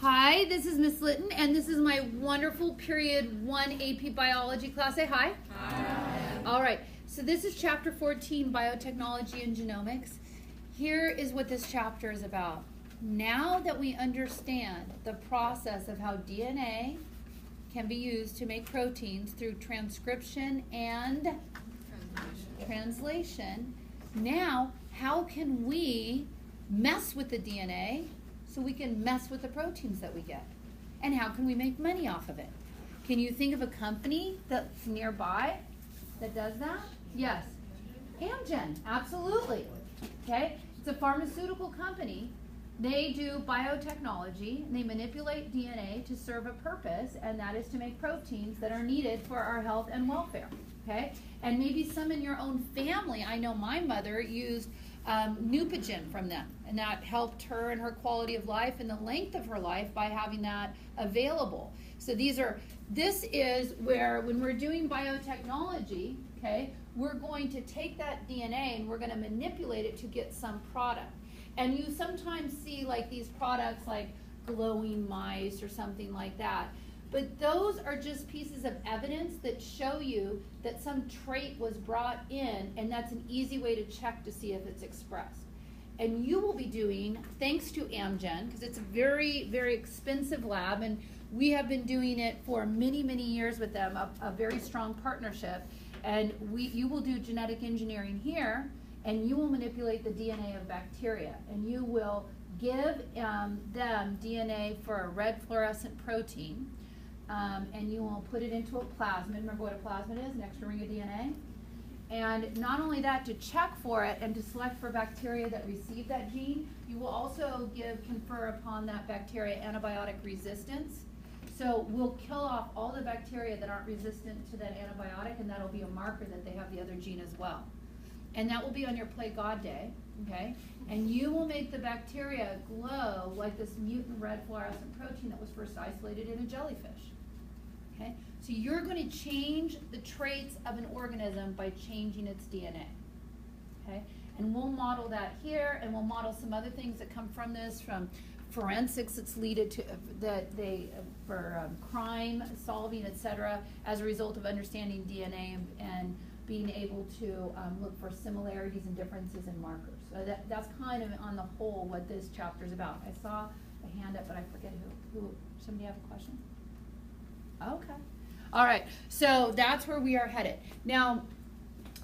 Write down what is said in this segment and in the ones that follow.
Hi, this is Miss Litton, and this is my wonderful Period 1 AP Biology class. Say hi. Hi. All right, so this is Chapter 14, Biotechnology and Genomics. Here is what this chapter is about. Now that we understand the process of how DNA can be used to make proteins through transcription and translation, now how can we mess with the DNA so we can mess with the proteins that we get? And how can we make money off of it? Can you think of a company that's nearby that does that? Yes. Amgen, absolutely. Okay, it's a pharmaceutical company. They do biotechnology, and they manipulate DNA to serve a purpose, and that is to make proteins that are needed for our health and welfare. Okay, and maybe some in your own family. I know my mother used Neupogen from them, and that helped her and her quality of life and the length of her life by having that available. So this is where, when we're doing biotechnology, okay, we're going to take that DNA and we're going to manipulate it to get some product. And you sometimes see like these products like glowing mice or something like that. But those are just pieces of evidence that show you that some trait was brought in, and that's an easy way to check to see if it's expressed. And you will be doing, thanks to Amgen, because it's a very, very expensive lab, and we have been doing it for many, many years with them, a very strong partnership. And you will do genetic engineering here, and you will manipulate the DNA of bacteria, and you will give them DNA for a red fluorescent protein. And you will put it into a plasmid. Remember what a plasmid is? An extra ring of DNA. And not only that, to check for it and to select for bacteria that receive that gene, you will also confer upon that bacteria antibiotic resistance. So we'll kill off all the bacteria that aren't resistant to that antibiotic, and that'll be a marker that they have the other gene as well. And that will be on your Play God Day, okay? And you will make the bacteria glow like this mutant red fluorescent protein that was first isolated in a jellyfish. Okay? So you're going to change the traits of an organism by changing its DNA. Okay? And we'll model that here, and we'll model some other things that come from this, from forensics that's leaded to for crime solving, etc., as a result of understanding DNA and being able to look for similarities and differences in markers. So that's kind of on the whole what this chapter is about. I saw a hand up, but I forget who. Somebody have a question? Okay. All right. So that's where we are headed. Now,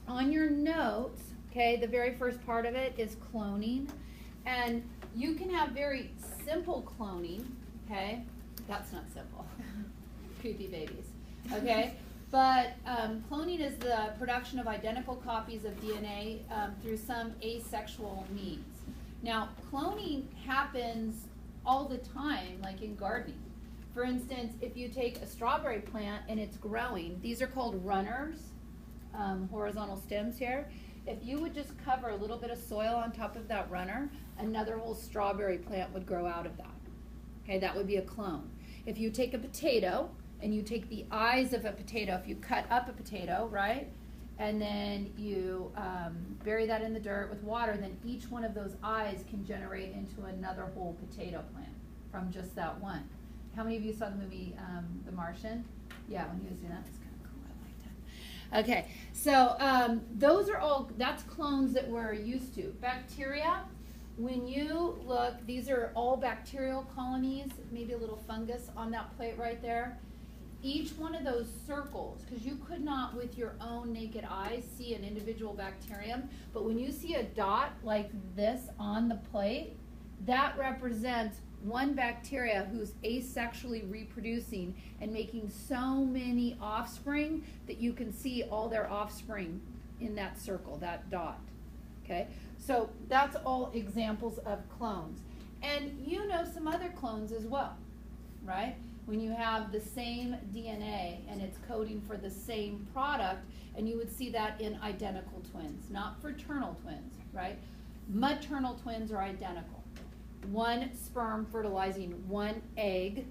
on your notes, okay, the very first part of it is cloning. And you can have very simple cloning, okay? That's not simple. Creepy babies, okay? But cloning is the production of identical copies of DNA through some asexual means. Now, cloning happens all the time, like in gardening. For instance, if you take a strawberry plant and it's growing, these are called runners, horizontal stems here. If you would just cover a little bit of soil on top of that runner, another whole strawberry plant would grow out of that. Okay, that would be a clone. If you take a potato and you take the eyes of a potato, if you cut up a potato, right, and then you bury that in the dirt with water, then each one of those eyes can generate into another whole potato plant from just that one. How many of you saw the movie The Martian? Yeah, when he was doing that, it was kind of cool. I liked that. Okay, so those are all, that's clones that we're used to. Bacteria, when you look, these are all bacterial colonies, maybe a little fungus on that plate right there. Each one of those circles, because you could not with your own naked eyes see an individual bacterium, but when you see a dot like this on the plate, that represents one bacteria who's asexually reproducing and making so many offspring that you can see all their offspring in that circle, that dot. Okay, so that's all examples of clones. And you know some other clones as well, right? When you have the same DNA and it's coding for the same product, and you would see that in identical twins, not fraternal twins, right? Maternal twins are identical. One sperm fertilizing one egg,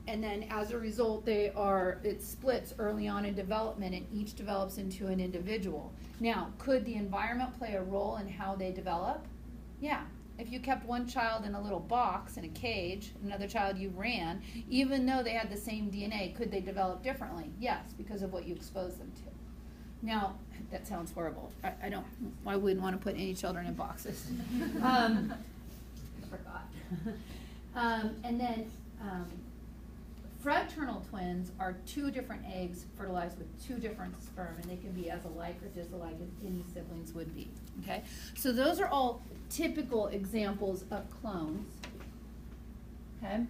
and then as a result it splits early on in development, and each develops into an individual. Now, could the environment play a role in how they develop? Yeah, if you kept one child in a little box in a cage, another child you ran, even though they had the same DNA, could they develop differently? Yes, because of what you exposed them to. Now, that sounds horrible. I wouldn't want to put any children in boxes. I forgot. And then fraternal twins are two different eggs fertilized with two different sperm, and they can be as alike or disalike as any siblings would be. Okay, so those are all typical examples of clones. Okay,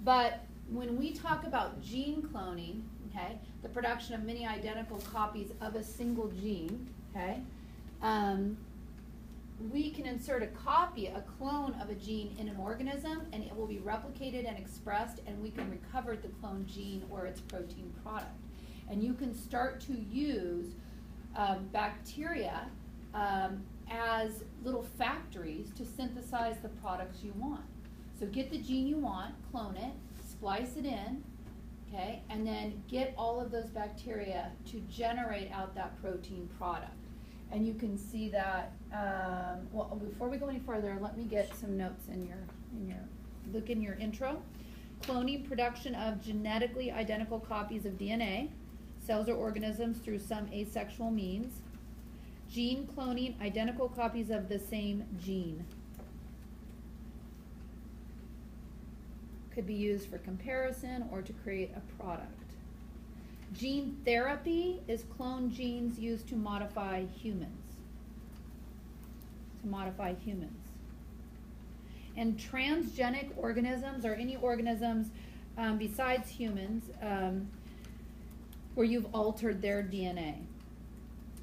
but when we talk about gene cloning, okay, the production of many identical copies of a single gene, okay, we can insert a copy, a clone of a gene in an organism, and it will be replicated and expressed, and we can recover the cloned gene or its protein product. And you can start to use bacteria as little factories to synthesize the products you want. So get the gene you want, clone it, splice it in, okay, and then get all of those bacteria to generate out that protein product. And you can see that, well, before we go any further, let me get some notes in your intro. Cloning, production of genetically identical copies of DNA, cells or organisms through some asexual means. Gene cloning, identical copies of the same gene. Could be used for comparison or to create a product. Gene therapy is cloned genes used to modify humans. And transgenic organisms are any organisms besides humans where you've altered their DNA.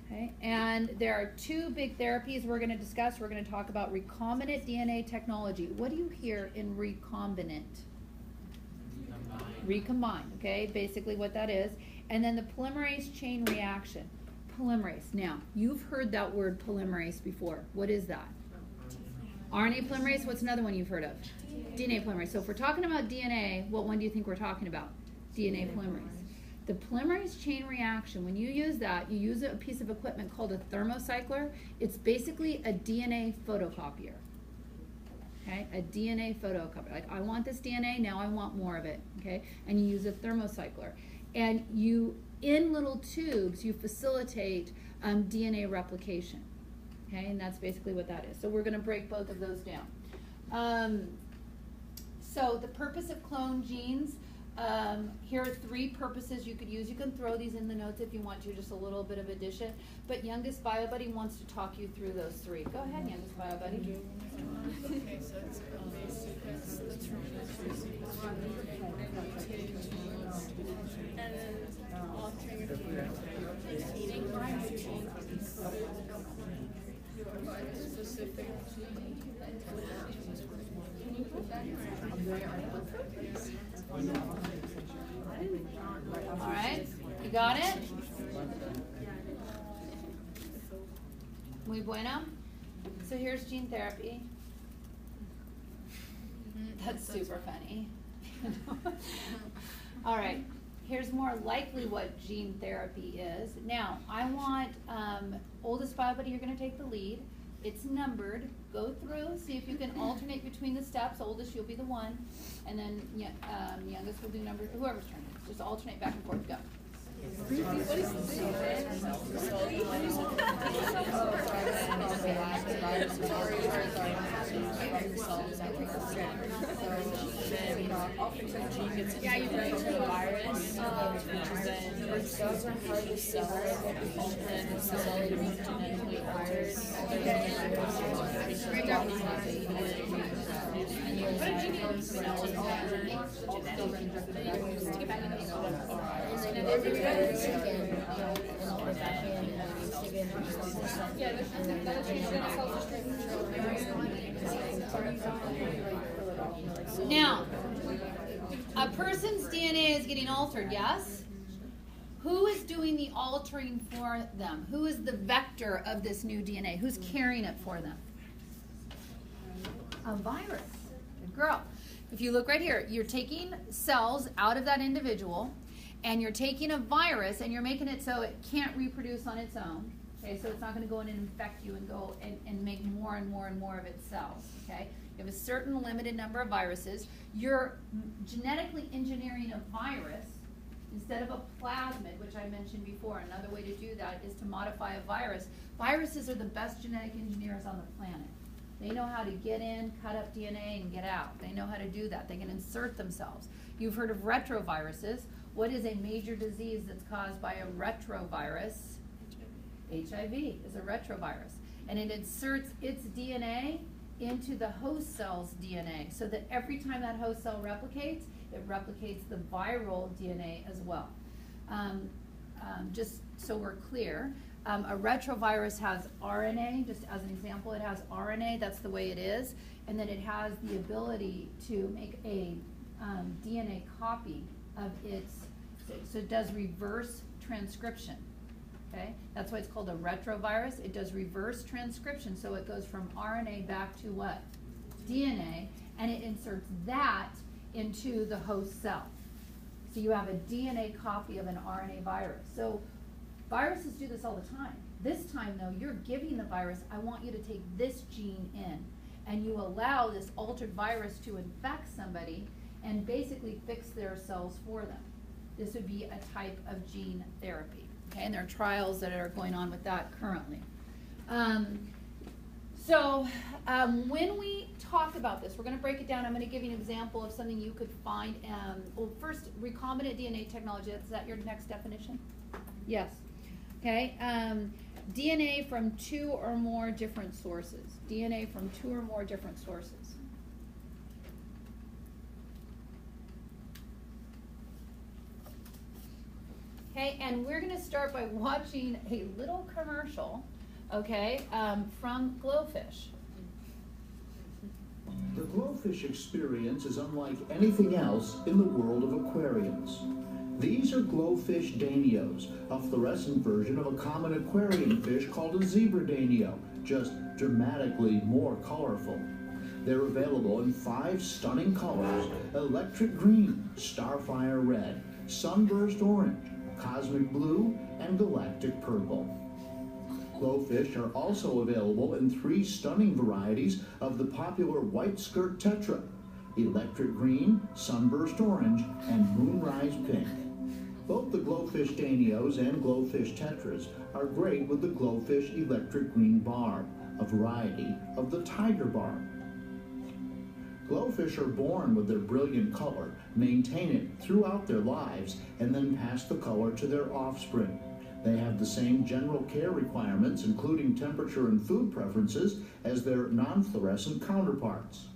Okay? And there are two big therapies we're going to discuss. We're going to talk about recombinant DNA technology. What do you hear in recombinant? Recombined, okay, basically what that is. And then the polymerase chain reaction. Polymerase. Now, you've heard that word polymerase before. What is that? RNA polymerase. What's another one you've heard of? DNA polymerase. So if we're talking about DNA, what one do you think we're talking about? DNA polymerase. The polymerase chain reaction, when you use that, you use a piece of equipment called a thermocycler. It's basically a DNA photocopier. Okay, a DNA photocopier. Like, I want this DNA, now I want more of it. Okay, and you use a thermocycler. And you, in little tubes, you facilitate DNA replication. Okay, and that's basically what that is. So we're going to break both of those down. So the purpose of cloned genes, here are three purposes you could use. You can throw these in the notes if you want to, just a little bit of addition. But Youngest Bio Buddy wants to talk you through those three. Go ahead, Youngest Bio Buddy. Okay, so it's the terminal and then altering a few eating specific. Can you put that in? All right, you got it? Muy bueno. So here's gene therapy. That's super funny. All right, here's more likely what gene therapy is. Now, I want Oldest Bio Buddy, you're going to take the lead. It's numbered. Go through, see if you can alternate between the steps. Oldest, you'll be the one. And then youngest will do number, whoever's turn it is. Just alternate back and forth. Go. Yeah, you bring the virus, which is then those are hard to sell, and it's genetically altered. Now, a person's DNA is getting altered, yes? Who is doing the altering for them? Who is the vector of this new DNA? Who's carrying it for them? A virus. Good girl. If you look right here, you're taking cells out of that individual, and you're taking a virus, and you're making it so it can't reproduce on its own. Okay, so it's not going to go in and infect you and go and make more and more and more of its cells. Okay, you have a certain limited number of viruses. You're genetically engineering a virus instead of a plasmid, which I mentioned before. Another way to do that is to modify a virus. Viruses are the best genetic engineers on the planet. They know how to get in, cut up DNA, and get out. They know how to do that. They can insert themselves. You've heard of retroviruses. What is a major disease that's caused by a retrovirus? HIV is a retrovirus. And it inserts its DNA into the host cell's DNA so that every time that host cell replicates, it replicates the viral DNA as well. Just so we're clear, a retrovirus has RNA, just as an example, it has RNA, that's the way it is, and then it has the ability to make a DNA copy of its, so it does reverse transcription, okay? That's why it's called a retrovirus. It does reverse transcription, so it goes from RNA back to what? DNA, and it inserts that into the host cell. So you have a DNA copy of an RNA virus. So viruses do this all the time. This time though, you're giving the virus, I want you to take this gene in, and you allow this altered virus to infect somebody and basically fix their cells for them. This would be a type of gene therapy, okay? And there are trials that are going on with that currently. When we talk about this, we're going to break it down. I'm going to give you an example of something you could find. Well, first, recombinant DNA technology. Is that your next definition? Yes. Okay. DNA from 2 or more different sources. DNA from 2 or more different sources. Okay, and we're going to start by watching a little commercial, okay, from GloFish. The GloFish experience is unlike anything else in the world of aquariums. These are GloFish-danios, a fluorescent version of a common aquarium fish called a zebra-danio, just dramatically more colorful. They're available in 5 stunning colors: electric green, starfire red, sunburst orange, cosmic blue, and galactic purple. GloFish are also available in 3 stunning varieties of the popular white skirt tetra: electric green, sunburst orange, and moonrise pink. Both the GloFish Danios and GloFish Tetras are great with the GloFish Electric Green Barb, a variety of the tiger barb. GloFish are born with their brilliant color, maintain it throughout their lives, and then pass the color to their offspring. They have the same general care requirements, including temperature and food preferences, as their non-fluorescent counterparts.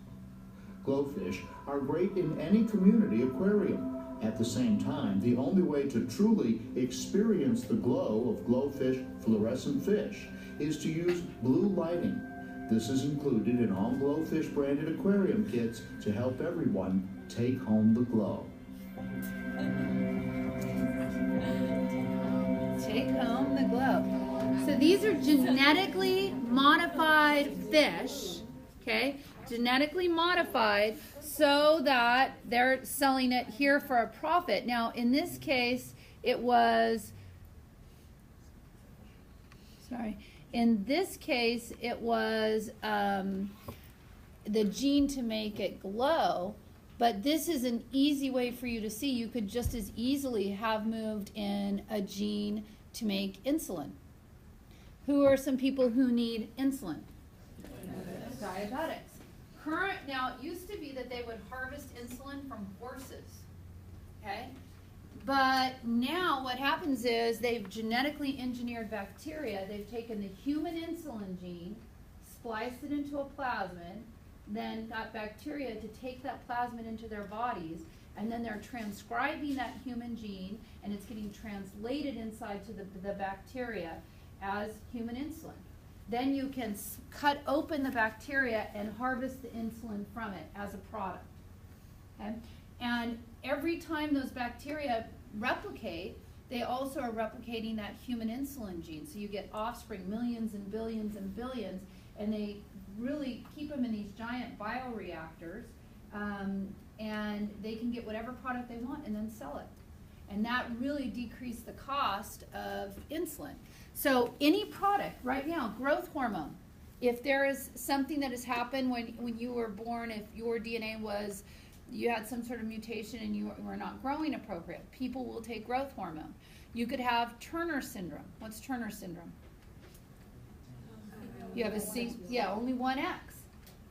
GloFish are great in any community aquarium. At the same time, the only way to truly experience the glow of GloFish fluorescent fish is to use blue lighting. This is included in all GloFish branded aquarium kits to help everyone take home the glow. Take home the glow. So these are genetically modified fish, okay? Genetically modified so that they're selling it here for a profit. Now, in this case, it was, in this case, it was the gene to make it glow, but this is an easy way for you to see. You could just as easily have moved in a gene to make insulin. Who are some people who need insulin? Diabetics. Now, it used to be that they would harvest insulin from horses, okay? But now what happens is they've genetically engineered bacteria. They've taken the human insulin gene, spliced it into a plasmid, then got bacteria to take that plasmid into their bodies, and then they're transcribing that human gene, and it's getting translated inside to the bacteria as human insulin. Then you can cut open the bacteria and harvest the insulin from it as a product. Okay? And every time those bacteria replicate, they also are replicating that human insulin gene. So you get offspring, millions and billions and billions, and they really keep them in these giant bioreactors, and they can get whatever product they want and then sell it. And that really decreased the cost of insulin. So any product right now, growth hormone, if there is something that has happened when you were born, if your DNA was, you had some sort of mutation and you were not growing appropriate, people will take growth hormone. You could have Turner syndrome. What's Turner syndrome? You have only one X.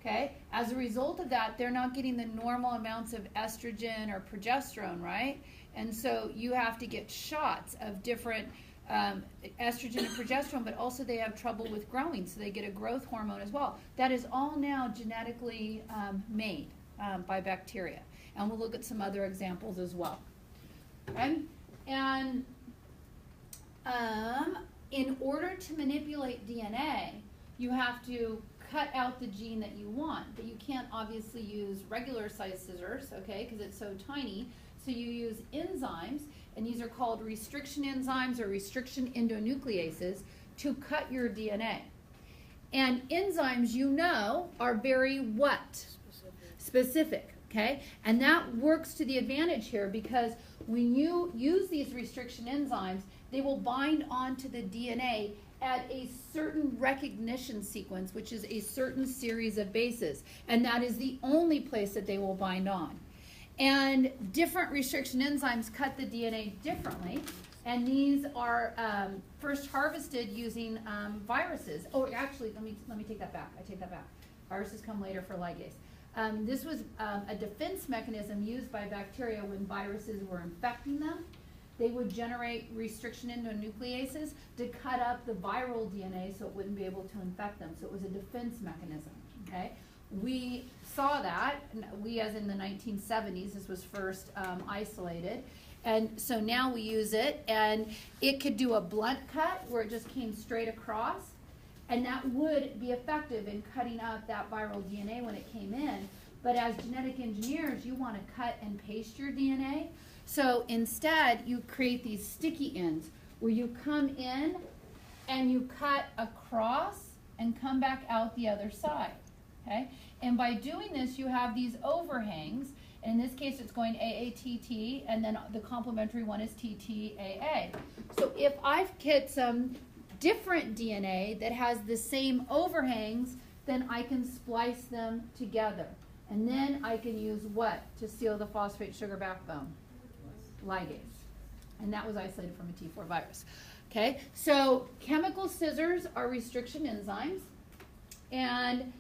Okay? As a result of that, they're not getting the normal amounts of estrogen or progesterone, right? And so you have to get shots of different estrogen and progesterone, but also they have trouble with growing, so they get a growth hormone as well. That is all now genetically made by bacteria. And we'll look at some other examples as well. Okay? And in order to manipulate DNA, you have to cut out the gene that you want, but you can't obviously use regular size scissors, okay, because it's so tiny. So you use enzymes, and these are called restriction enzymes or restriction endonucleases to cut your DNA. And enzymes, you know, are very what? Specific, okay? And that works to the advantage here because when you use these restriction enzymes, they will bind onto the DNA at a certain recognition sequence, which is a certain series of bases. And that is the only place that they will bind on. And different restriction enzymes cut the DNA differently. And these are first harvested using viruses. Oh, actually, let me take that back. I take that back. Viruses come later for ligase. This was a defense mechanism used by bacteria when viruses were infecting them. They would generate restriction endonucleases to cut up the viral DNA so it wouldn't be able to infect them. So it was a defense mechanism, okay? We saw that, we as in the 1970s, this was first isolated. And so now we use it, and it could do a blunt cut where it just came straight across, and that would be effective in cutting up that viral DNA when it came in. But as genetic engineers, you want to cut and paste your DNA. So instead, you create these sticky ends where you come in and you cut across and come back out the other side, okay? And by doing this, you have these overhangs. In this case, it's going AATT, and then the complementary one is TTAA. So if I've get some different DNA that has the same overhangs, then I can splice them together. And then I can use what to seal the phosphate sugar backbone? Ligase. And that was isolated from a T4 virus. Okay, so chemical scissors are restriction enzymes. And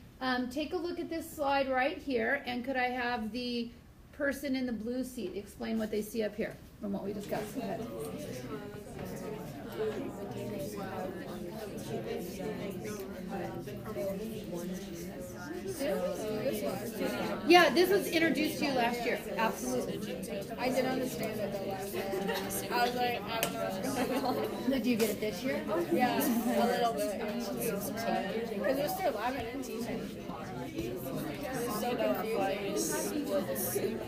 take a look at this slide right here. And could I have the person in the blue seat explain what they see up here from what we discussed? Go ahead. Yeah, this was introduced to you last year. Absolutely. I didn't understand it though last year. I was like, I don't know what's going on. Did you get it this year? Yeah, a little bit. Because we're still laughing and teaching. It's so confusing.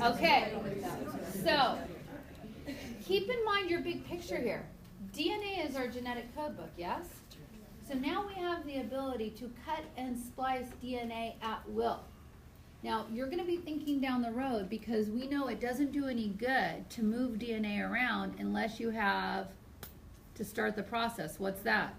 Okay, so keep in mind your big picture here. DNA is our genetic code book, yes? So now we have the ability to cut and splice DNA at will. Now, you're going to be thinking down the road because we know it doesn't do any good to move DNA around unless you have to start the process. What's that?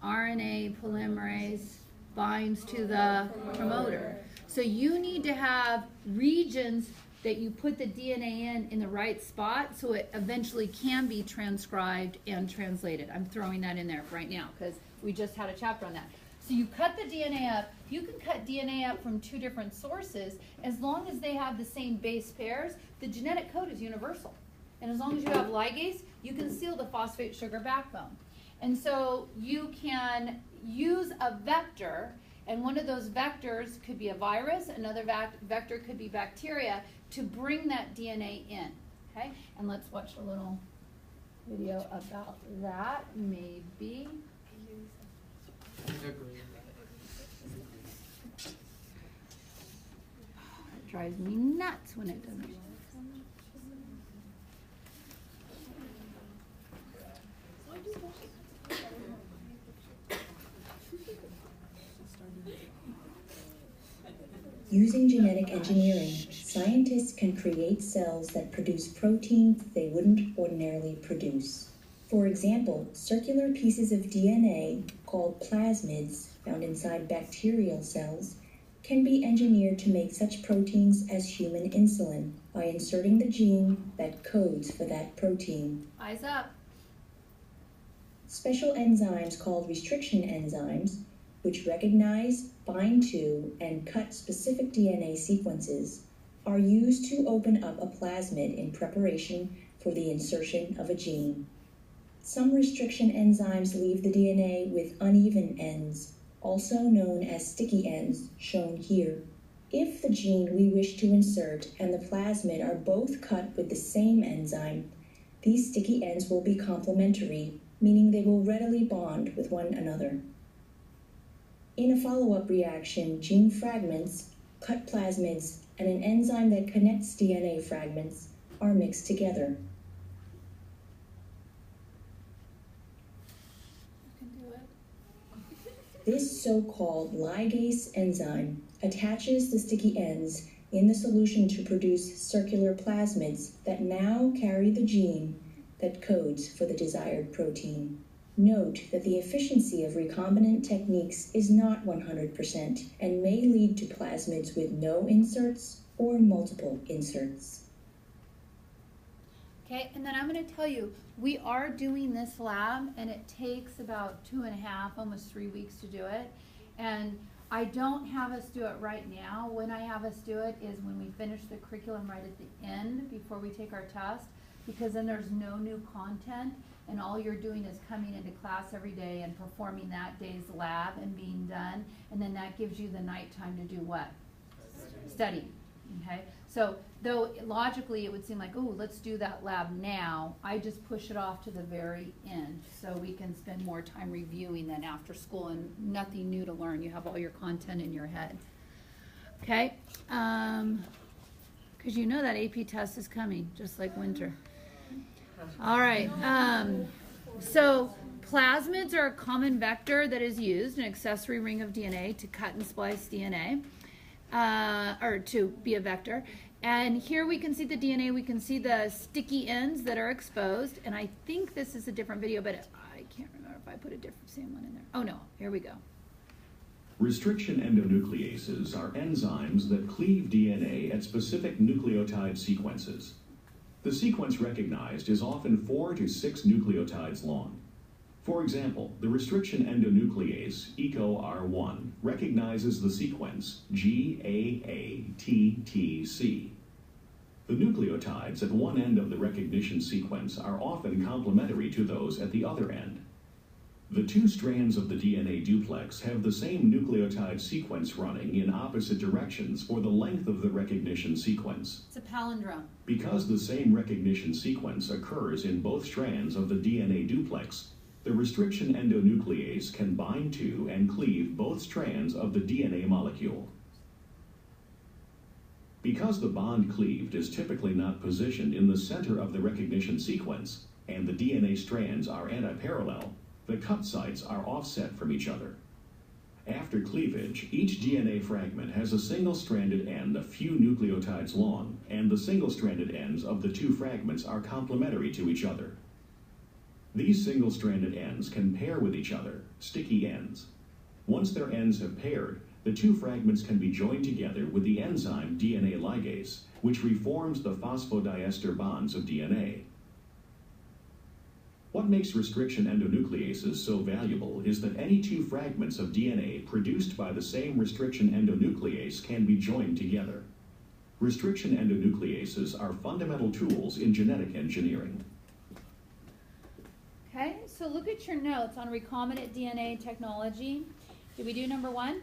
RNA polymerase binds to the promoter. So you need to have regions that you put the DNA in the right spot so it eventually can be transcribed and translated. I'm throwing that in there right now because we just had a chapter on that. So you cut the DNA up. You can cut DNA up from two different sources. As long as they have the same base pairs, the genetic code is universal. And as long as you have ligase, you can seal the phosphate sugar backbone. And so you can use a vector, and one of those vectors could be a virus, another vector could be bacteria, to bring that DNA in, okay? And let's watch a little video about that, maybe. It drives me nuts when it doesn't. Using genetic engineering, scientists can create cells that produce proteins they wouldn't ordinarily produce. For example, circular pieces of DNA, called plasmids, found inside bacterial cells, can be engineered to make such proteins as human insulin by inserting the gene that codes for that protein. Eyes up. Special enzymes called restriction enzymes, which recognize, bind to, and cut specific DNA sequences, are used to open up a plasmid in preparation for the insertion of a gene. Some restriction enzymes leave the DNA with uneven ends, also known as sticky ends, shown here. If the gene we wish to insert and the plasmid are both cut with the same enzyme, these sticky ends will be complementary, meaning they will readily bond with one another. In a follow-up reaction, gene fragments, cut plasmids, and an enzyme that connects DNA fragments are mixed together. This so-called ligase enzyme attaches the sticky ends in the solution to produce circular plasmids that now carry the gene that codes for the desired protein. Note that the efficiency of recombinant techniques is not 100% and may lead to plasmids with no inserts or multiple inserts. Okay, and then I'm going to tell you, we are doing this lab, and it takes about 2.5, almost 3 weeks to do it. And I don't have us do it right now. When I have us do it is when we finish the curriculum right at the end before we take our test, because then there's no new content, and all you're doing is coming into class every day and performing that day's lab and being done, and then that gives you the nighttime to do what? Study. Okay, so though logically it would seem like, oh, let's do that lab now, I just push it off to the very end so we can spend more time reviewing than after school, and nothing new to learn. You have all your content in your head. Okay, because you know that AP test is coming, just like winter. All right, so plasmids are a common vector that is used, an accessory ring of DNA, to cut and splice DNA. Or to be a vector. And here we can see the DNA, we can see the sticky ends that are exposed, and I think this is a different video, but I can't remember if I put a different same one in there. Oh no, here we go. Restriction endonucleases are enzymes that cleave DNA at specific nucleotide sequences. The sequence recognized is often 4 to 6 nucleotides long. For example, the restriction endonuclease EcoR1 recognizes the sequence GAATTC. The nucleotides at one end of the recognition sequence are often complementary to those at the other end. The two strands of the DNA duplex have the same nucleotide sequence running in opposite directions for the length of the recognition sequence. It's a palindrome. Because the same recognition sequence occurs in both strands of the DNA duplex, the restriction endonuclease can bind to and cleave both strands of the DNA molecule. Because the bond cleaved is typically not positioned in the center of the recognition sequence, and the DNA strands are antiparallel, the cut sites are offset from each other. After cleavage, each DNA fragment has a single-stranded end a few nucleotides long, and the single-stranded ends of the two fragments are complementary to each other. These single-stranded ends can pair with each other, sticky ends. Once their ends have paired, the two fragments can be joined together with the enzyme DNA ligase, which reforms the phosphodiester bonds of DNA. What makes restriction endonucleases so valuable is that any two fragments of DNA produced by the same restriction endonuclease can be joined together. Restriction endonucleases are fundamental tools in genetic engineering. Okay, so look at your notes on recombinant DNA technology. Did we do number 1?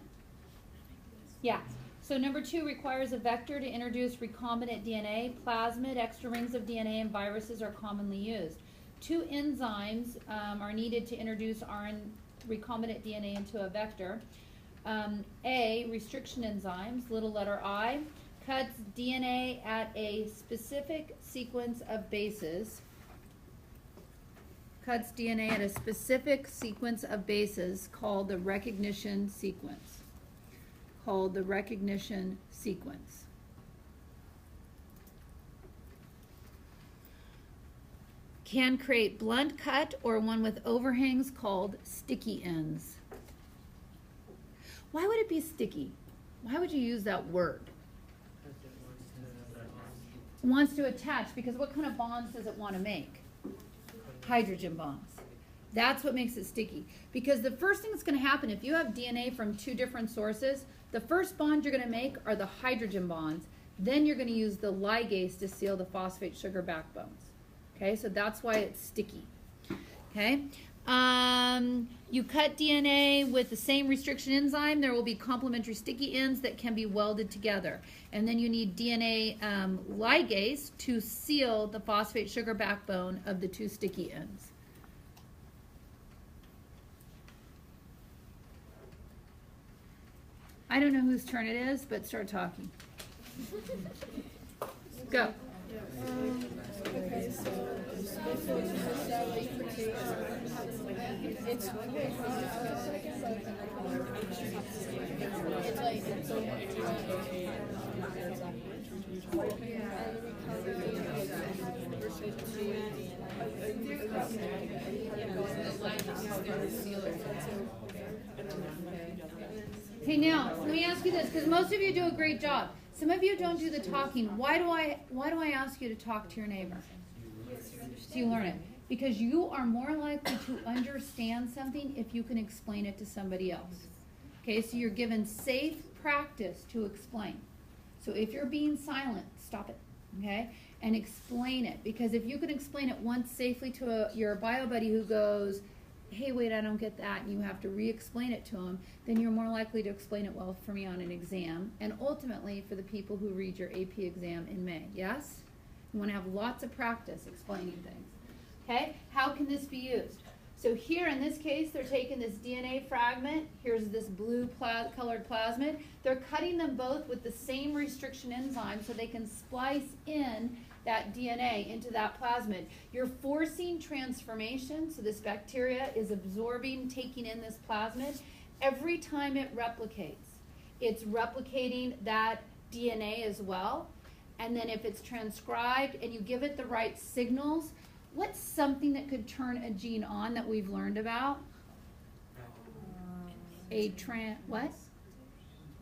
Yeah. So number 2 requires a vector to introduce recombinant DNA. Plasmid, extra rings of DNA, and viruses are commonly used. 2 enzymes are needed to introduce recombinant DNA into a vector. A, restriction enzymes, little letter I, cuts DNA at a specific sequence of bases. Cuts DNA at a specific sequence of bases called the recognition sequence. called the recognition sequence. Can create blunt cut or one with overhangs called sticky ends. Why would it be sticky? Why would you use that word? It wants to attach, because what kind of bonds does it want to make? Hydrogen bonds. That's what makes it sticky. Because the first thing that's going to happen, if you have DNA from two different sources, the first bond you're going to make are the hydrogen bonds. Then you're going to use the ligase to seal the phosphate sugar backbones. Okay, so that's why it's sticky. Okay, you cut DNA with the same restriction enzyme, there will be complementary sticky ends that can be welded together. And then you need DNA ligase to seal the phosphate sugar backbone of the two sticky ends. I don't know whose turn it is, but start talking. Go. Okay, so Okay, now let me ask you this, because most of you do a great job. Some of you don't do the talking. Why do I ask you to talk to your neighbor? So you learn it. Because you are more likely to understand something if you can explain it to somebody else. Okay, so you're given safe practice to explain. So if you're being silent, stop it, okay? And explain it. Because if you can explain it once safely to your bio buddy who goes, hey, wait, I don't get that, and you have to re-explain it to them, then you're more likely to explain it well for me on an exam, and ultimately for the people who read your AP exam in May, yes? You want to have lots of practice explaining things. Okay, how can this be used? So here in this case, they're taking this DNA fragment, here's this blue colored plasmid, they're cutting them both with the same restriction enzyme so they can splice in that DNA into that plasmid. You're forcing transformation, so this bacteria is absorbing, taking in this plasmid. Every time it replicates, it's replicating that DNA as well. And then if it's transcribed and you give it the right signals, what's something that could turn a gene on that we've learned about?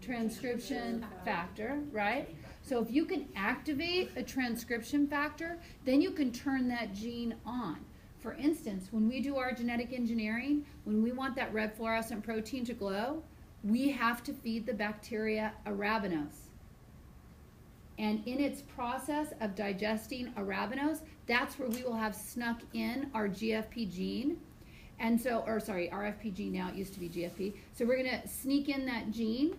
Transcription factor, right? So if you can activate a transcription factor, then you can turn that gene on. For instance, when we do our genetic engineering, when we want that red fluorescent protein to glow, we have to feed the bacteria arabinose. And in its process of digesting arabinose, that's where we will have snuck in our GFP gene. And so, RFP gene now, it used to be GFP. So we're gonna sneak in that gene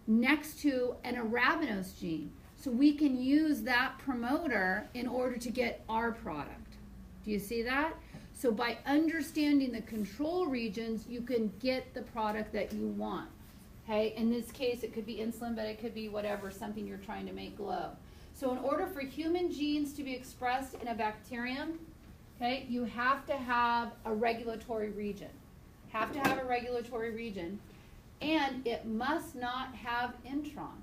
next to an arabinose gene. So we can use that promoter in order to get our product. Do you see that? So by understanding the control regions, you can get the product that you want. Okay, in this case, it could be insulin, but it could be whatever, something you're trying to make glow. So in order for human genes to be expressed in a bacterium, okay, you have to have a regulatory region. Have to have a regulatory region, and it must not have introns.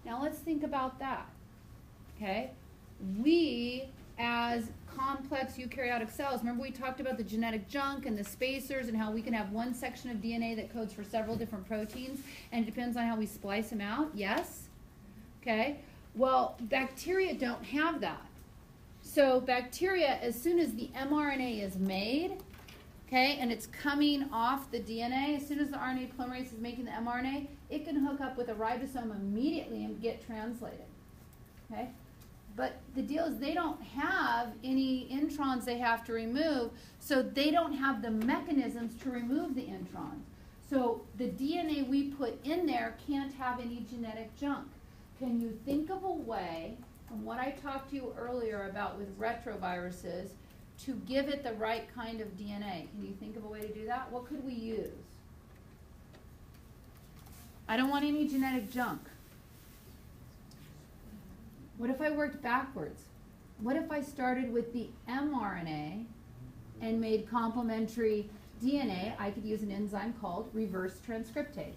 Now let's think about that, okay? We, as complex eukaryotic cells, remember we talked about the genetic junk and the spacers and how we can have one section of DNA that codes for several different proteins, and it depends on how we splice them out, yes? Okay, well, bacteria don't have that. So bacteria, as soon as the mRNA is made, okay, and it's coming off the DNA, as soon as the RNA polymerase is making the mRNA, it can hook up with a ribosome immediately and get translated, okay? But the deal is they don't have any introns they have to remove, so they don't have the mechanisms to remove the introns. So the DNA we put in there can't have any genetic junk. Can you think of a way, from what I talked to you earlier about with retroviruses, to give it the right kind of DNA? Can you think of a way to do that? What could we use? I don't want any genetic junk. What if I worked backwards? What if I started with the mRNA and made complementary DNA? I could use an enzyme called reverse transcriptase.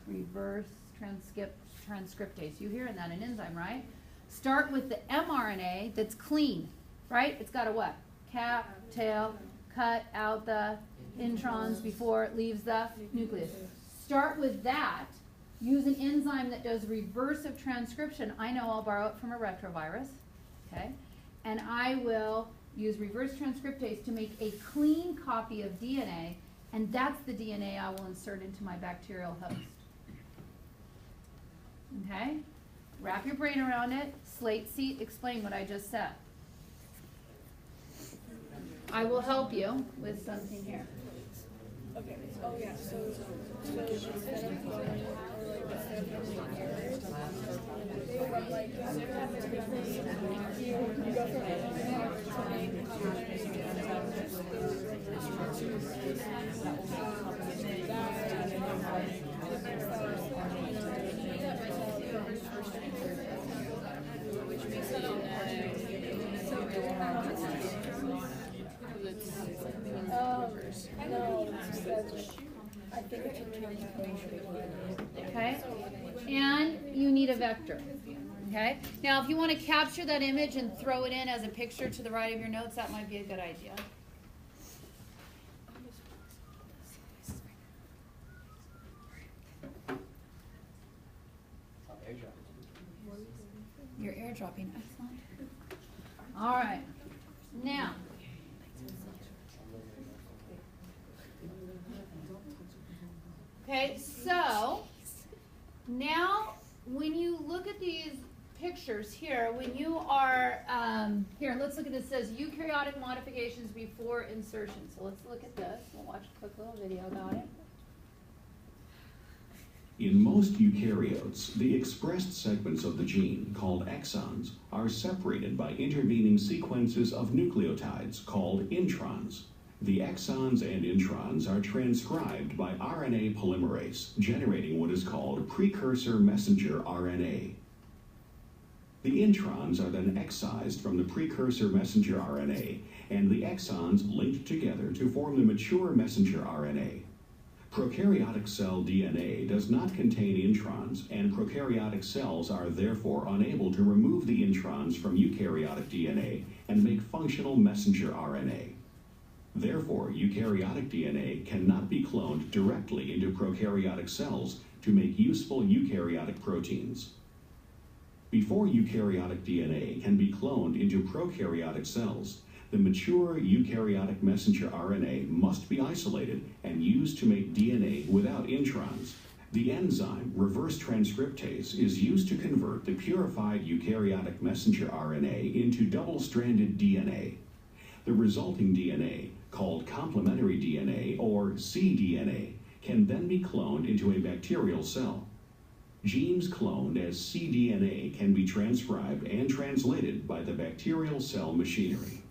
reverse transcriptase. You hearing that, an enzyme, right? Start with the mRNA that's clean, right? It's got a what? Cap, tail, cut out the introns before it leaves the nucleus. Start with that. Use an enzyme that does reversive transcription. I know I'll borrow it from a retrovirus, okay? And I will use reverse transcriptase to make a clean copy of DNA, and that's the DNA I will insert into my bacterial host. Okay? Wrap your brain around it. Slate seat, explain what I just said. I will help you with something here. Okay. Oh yeah. So instead of going or like instead of going errors, from like you go from error to which makes it no, I think it's okay? And you need a vector, okay? Now, if you want to capture that image and throw it in as a picture to the right of your notes, that might be a good idea. You're airdropping, excellent. All right, now. Okay, so now when you look at these pictures here, when you are, here, let's look at this. It says eukaryotic modifications before insertion. So let's look at this. We'll watch a quick little video about it. In most eukaryotes, the expressed segments of the gene, called exons, are separated by intervening sequences of nucleotides called introns. The exons and introns are transcribed by RNA polymerase, generating what is called precursor messenger RNA. The introns are then excised from the precursor messenger RNA, and the exons linked together to form the mature messenger RNA. Prokaryotic cell DNA does not contain introns, and prokaryotic cells are therefore unable to remove the introns from eukaryotic DNA and make functional messenger RNA. Therefore, eukaryotic DNA cannot be cloned directly into prokaryotic cells to make useful eukaryotic proteins. Before eukaryotic DNA can be cloned into prokaryotic cells, the mature eukaryotic messenger RNA must be isolated and used to make DNA without introns. The enzyme reverse transcriptase is used to convert the purified eukaryotic messenger RNA into double-stranded DNA. The resulting DNA, called complementary DNA or cDNA, can then be cloned into a bacterial cell. Genes cloned as cDNA can be transcribed and translated by the bacterial cell machinery.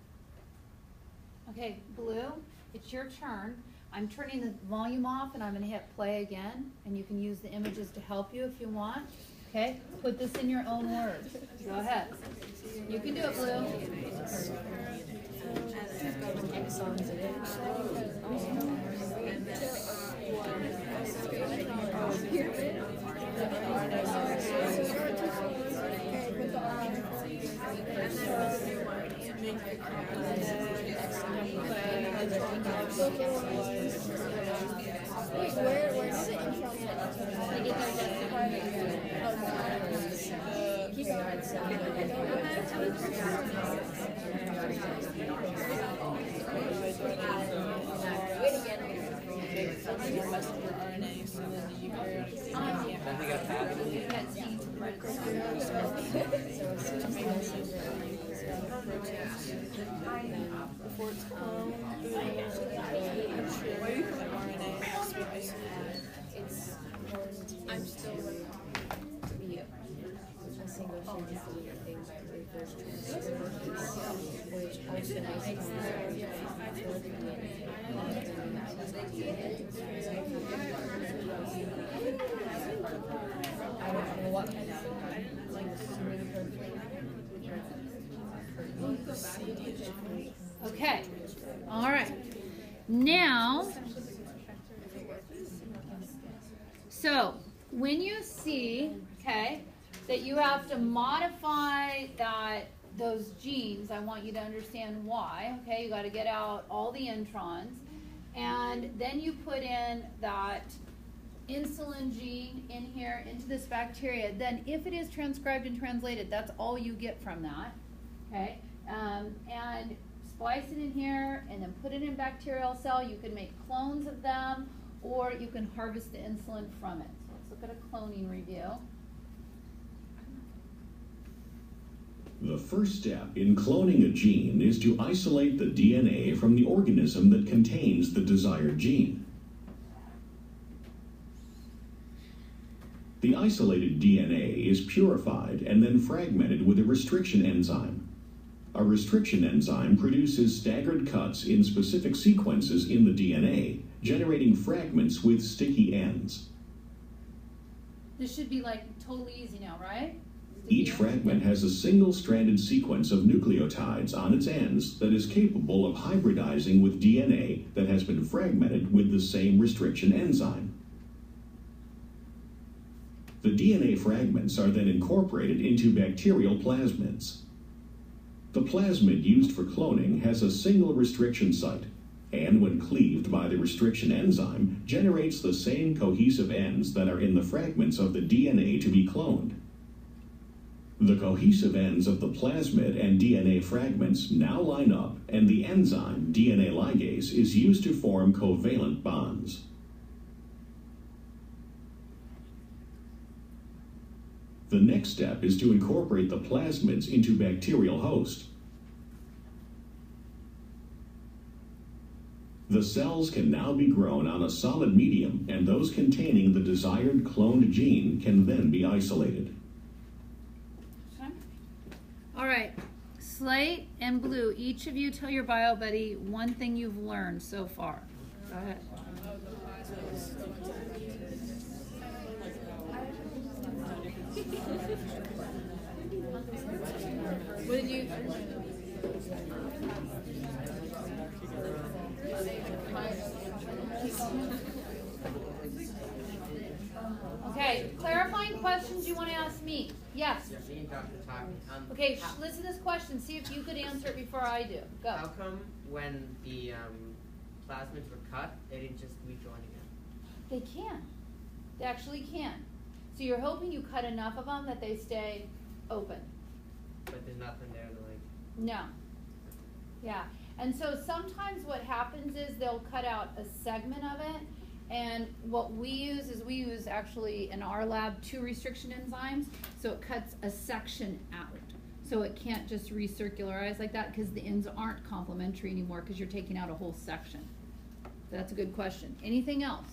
Okay, Blue, it's your turn. I'm turning the volume off and I'm going to hit play again, and you can use the images to help you if you want. Okay, put this in your own words. Go ahead. You can do it, Blue. Wait, where does it come from? They get Before it's cloned, I'm still a single strand thing by reverse transcriptase, which also makes I don't know what kind of Okay. All right. Now, So when you see, okay, that you have to modify those genes, I want you to understand why. Okay, you got to get out all the introns, and then you put in that insulin gene in here into this bacteria. Then if it is transcribed and translated, that's all you get from that. Okay, and splice it in here and then put it in bacterial cell. You can make clones of them, or you can harvest the insulin from it. So let's look at a cloning review. The first step in cloning a gene is to isolate the DNA from the organism that contains the desired gene. The isolated DNA is purified and then fragmented with a restriction enzyme. A restriction enzyme produces staggered cuts in specific sequences in the DNA, generating fragments with sticky ends. This should be like totally easy now, right? Each fragment has a single-stranded sequence of nucleotides on its ends that is capable of hybridizing with DNA that has been fragmented with the same restriction enzyme. The DNA fragments are then incorporated into bacterial plasmids. The plasmid used for cloning has a single restriction site, and when cleaved by the restriction enzyme, generates the same cohesive ends that are in the fragments of the DNA to be cloned. The cohesive ends of the plasmid and DNA fragments now line up, and the enzyme DNA ligase is used to form covalent bonds. The next step is to incorporate the plasmids into bacterial host. The cells can now be grown on a solid medium, and those containing the desired cloned gene can then be isolated. All right, Slate and Blue, each of you tell your bio buddy one thing you've learned so far. Go ahead. What did you? Okay, clarifying questions you want to ask me? Yes. Okay, listen to this question. See if you could answer it before I do. Go. How come when the plasmids were cut, they didn't just rejoin again? They can. They actually can. So you're hoping you cut enough of them that they stay open. But there's nothing there to like... No. Yeah. And so sometimes what happens is they'll cut out a segment of it, and what we use actually in our lab 2 restriction enzymes, so it cuts a section out. So it can't just recircularize like that because the ends aren't complementary anymore because you're taking out a whole section. That's a good question. Anything else?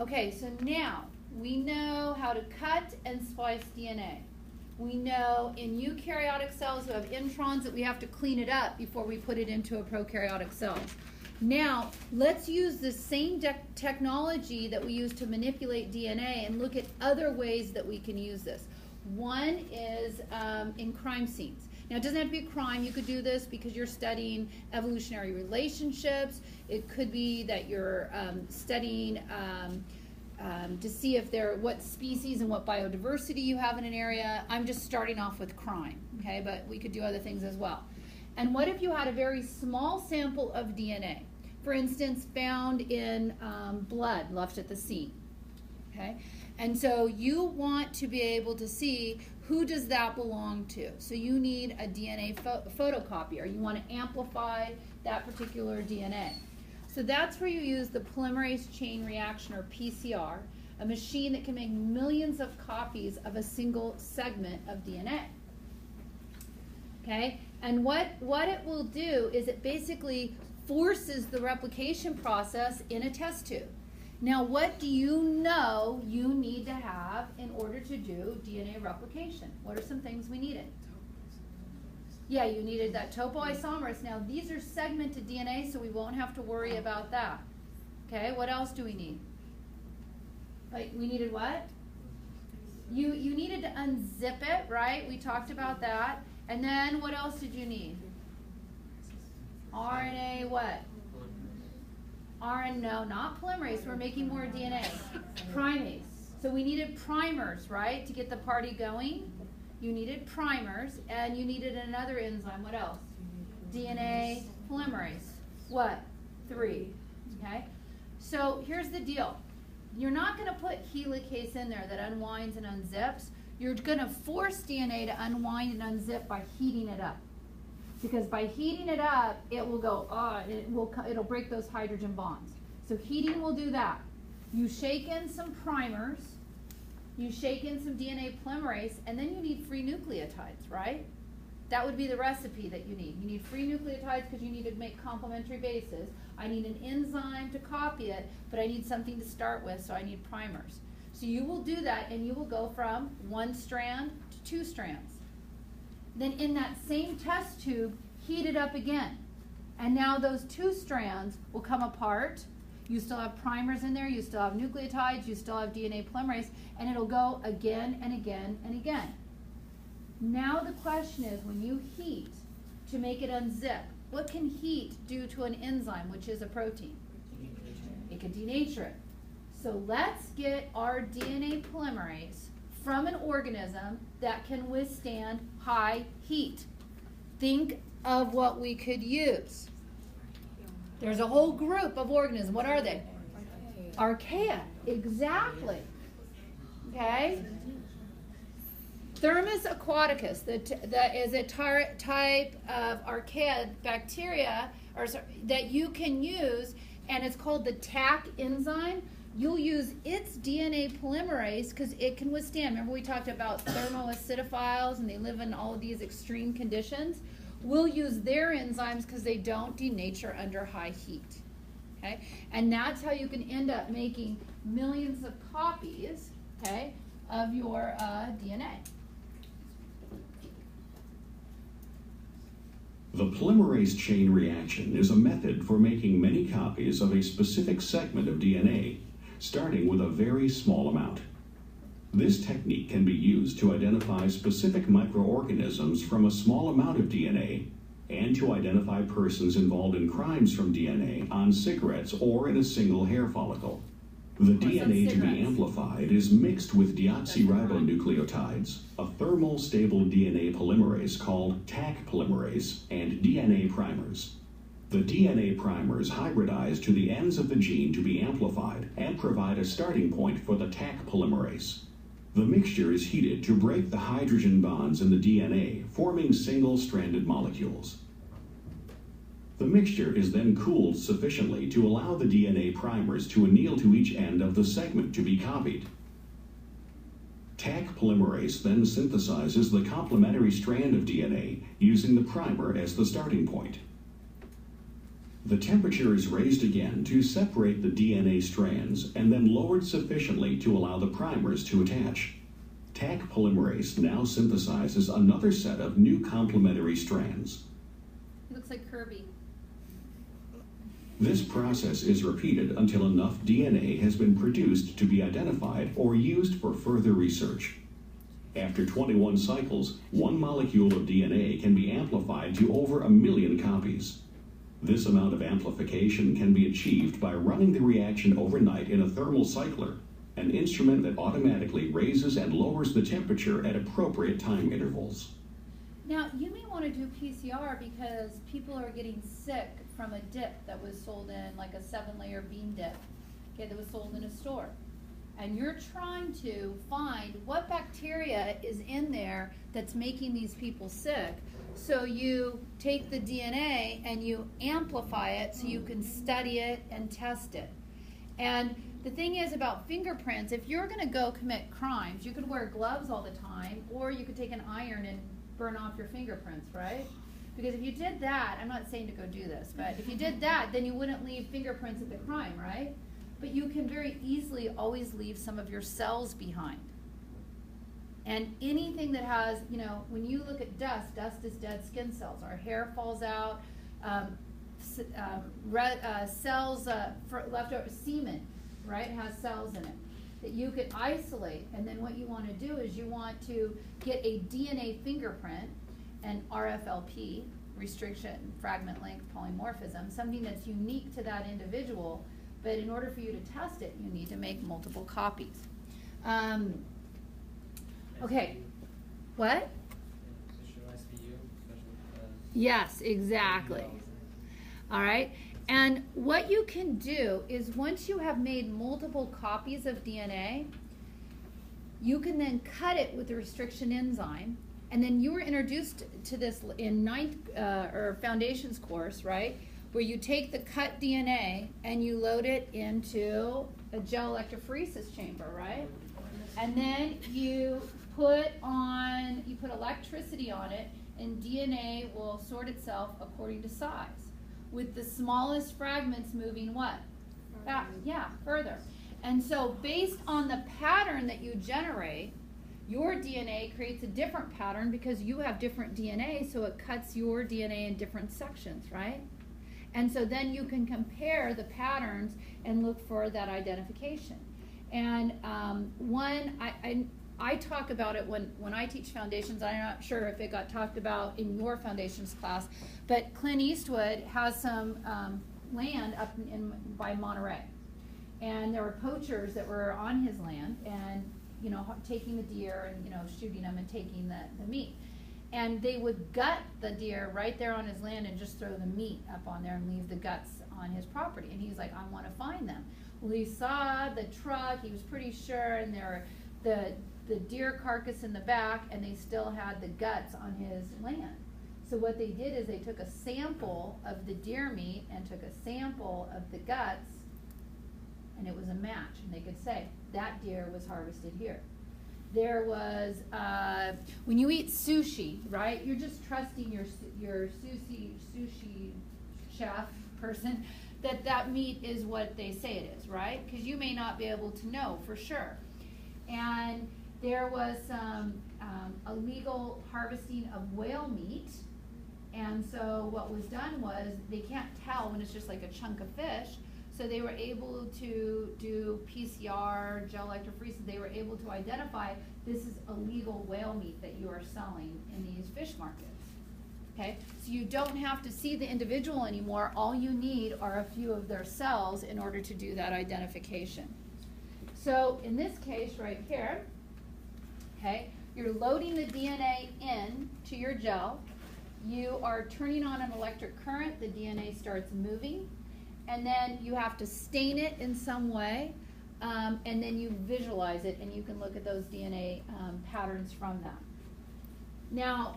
Okay, so now we know how to cut and splice DNA. We know in eukaryotic cells who have introns that we have to clean it up before we put it into a prokaryotic cell. Now, let's use the same technology that we use to manipulate DNA and look at other ways that we can use this. One is in crime scenes. Now, it doesn't have to be a crime. You could do this because you're studying evolutionary relationships. It could be that you're studying to see if what species and what biodiversity you have in an area. I'm just starting off with crime, okay? But we could do other things as well. And what if you had a very small sample of DNA, for instance, found in blood left at the scene, okay? And so you want to be able to see who does that belong to. So you need a DNA photocopier. You want to amplify that particular DNA. So that's where you use the polymerase chain reaction, or PCR, a machine that can make millions of copies of a single segment of DNA. Okay? And what it will do is it basically forces the replication process in a test tube. Now, what do you know you need to have in order to do DNA replication? What are some things we needed? Yeah, you needed that topoisomerase. Now, these are segmented DNA, so we won't have to worry about that. Okay, what else do we need? Like, we needed what? You needed to unzip it, right? We talked about that. And then what else did you need? RNA what? No, not polymerase. We're making more DNA. Primase. So we needed primers, right, to get the party going. You needed primers, and you needed another enzyme. What else? DNA polymerase. What? 3. Okay? So here's the deal. You're not going to put helicase in there that unwinds and unzips. You're going to force DNA to unwind and unzip by heating it up. Because by heating it up, it will go, it'll break those hydrogen bonds. So heating will do that. You shake in some primers, you shake in some DNA polymerase, and then you need free nucleotides, right? That would be the recipe that you need. You need free nucleotides because you need to make complementary bases. I need an enzyme to copy it, but I need something to start with, so I need primers. So you will do that, and you will go from 1 strand to 2 strands. Then in that same test tube, heat it up again. And now those 2 strands will come apart. You still have primers in there, you still have nucleotides, you still have DNA polymerase, and it'll go again and again and again. Now the question is, when you heat to make it unzip, what can heat do to an enzyme, which is a protein? It can denature it. So let's get our DNA polymerase from an organism that can withstand high heat. Think of what we could use. There's a whole group of organisms. What are they? Archaea. Exactly. Okay? Thermus aquaticus, that is a type of archaea bacteria that you can use, and it's called the TAC enzyme. You'll use its DNA polymerase because it can withstand. Remember we talked about thermoacidophiles and they live in all of these extreme conditions? We'll use their enzymes because they don't denature under high heat. Okay? And that's how you can end up making millions of copies, okay, of your DNA. The polymerase chain reaction is a method for making many copies of a specific segment of DNA, starting with a very small amount. This technique can be used to identify specific microorganisms from a small amount of DNA and to identify persons involved in crimes from DNA on cigarettes or in a single hair follicle. The DNA to be amplified is mixed with deoxyribonucleotides, a thermal stable DNA polymerase called TAC polymerase, and DNA primers. The DNA primers hybridize to the ends of the gene to be amplified and provide a starting point for the TAC polymerase. The mixture is heated to break the hydrogen bonds in the DNA, forming single-stranded molecules. The mixture is then cooled sufficiently to allow the DNA primers to anneal to each end of the segment to be copied. TAC polymerase then synthesizes the complementary strand of DNA using the primer as the starting point. The temperature is raised again to separate the DNA strands and then lowered sufficiently to allow the primers to attach. TAC polymerase now synthesizes another set of new complementary strands. It looks like Kirby. This process is repeated until enough DNA has been produced to be identified or used for further research. After 21 cycles, 1 molecule of DNA can be amplified to over 1 million copies. This amount of amplification can be achieved by running the reaction overnight in a thermal cycler, an instrument that automatically raises and lowers the temperature at appropriate time intervals. Now, you may want to do PCR because people are getting sick from a dip that was sold in, like a 7-layer bean dip, okay, that was sold in a store. And you're trying to find what bacteria is in there that's making these people sick. So you take the DNA and you amplify it so you can study it and test it. And the thing is about fingerprints, if you're going to go commit crimes, you could wear gloves all the time, or you could take an iron and burn off your fingerprints, right? Because if you did that, I'm not saying to go do this, but if you did that, then you wouldn't leave fingerprints at the crime, right? But you can very easily always leave some of your cells behind. And anything that has, you know, when you look at dust, dust is dead skin cells. Our hair falls out, cells, leftover semen, right, has cells in it that you could isolate. And then what you want to do is you want to get a DNA fingerprint, an RFLP, restriction, fragment length polymorphism, something that's unique to that individual, but in order for you to test it, you need to make multiple copies. Okay, what? Yes, exactly. All right, and what you can do is once you have made multiple copies of DNA, you can then cut it with the restriction enzyme. And then you were introduced to this in Foundations course, right? Where you take the cut DNA and you load it into a gel electrophoresis chamber, right? And then you put electricity on it, and DNA will sort itself according to size, with the smallest fragments moving what? Back, yeah, further. And so based on the pattern that you generate, your DNA creates a different pattern because you have different DNA, so it cuts your DNA in different sections, right? And so then you can compare the patterns and look for that identification. And I talk about it when I teach Foundations. I'm not sure if it got talked about in your Foundations class, but Clint Eastwood has some land up by Monterey. And there were poachers that were on his land and, you know, taking the deer and, you know, shooting them and taking the meat. And they would gut the deer right there on his land and just throw the meat up on there and leave the guts on his property. And he's like, I want to find them. Well, he saw the truck, he was pretty sure, and there were the deer carcass in the back, and they still had the guts on his land. So what they did is they took a sample of the deer meat and took a sample of the guts, and it was a match, and they could say, that deer was harvested here. There was, when you eat sushi, right, you're just trusting your sushi chef person that meat is what they say it is, right? Because you may not be able to know for sure. And there was some illegal harvesting of whale meat. And so what was done was they can't tell when it's just like a chunk of fish. So they were able to do PCR, gel electrophoresis. They were able to identify this is illegal whale meat that you are selling in these fish markets. Okay, so you don't have to see the individual anymore. All you need are a few of their cells in order to do that identification. So in this case right here, okay, you're loading the DNA in to your gel. You are turning on an electric current. The DNA starts moving. And then you have to stain it in some way, and then you visualize it, and you can look at those DNA patterns from that. Now,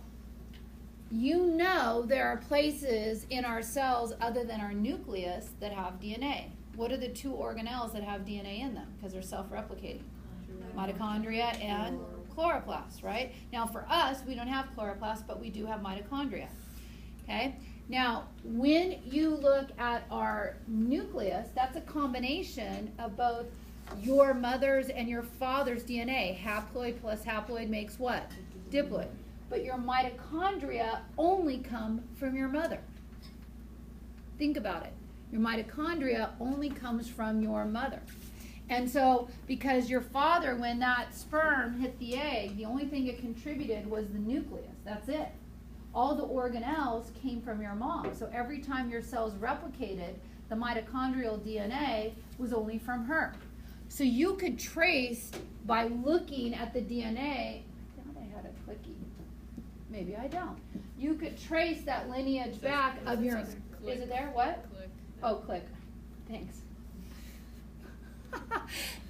you know there are places in our cells other than our nucleus that have DNA. What are the two organelles that have DNA in them? Because they're self-replicating. Mitochondria and chloroplasts, right? Now, for us, we don't have chloroplasts, but we do have mitochondria. Okay? Now, when you look at our nucleus, that's a combination of both your mother's and your father's DNA. Haploid plus haploid makes what? Diploid. But your mitochondria only come from your mother. Think about it. Your mitochondria only comes from your mother. And so, because your father, when that sperm hit the egg, the only thing it contributed was the nucleus. That's it. All the organelles came from your mom. So every time your cells replicated, the mitochondrial DNA was only from her. So you could trace by looking at the DNA. I thought I had a clicky. Maybe I don't. You could trace that lineage back of your. Is it there? What? Click. Oh, click. Thanks.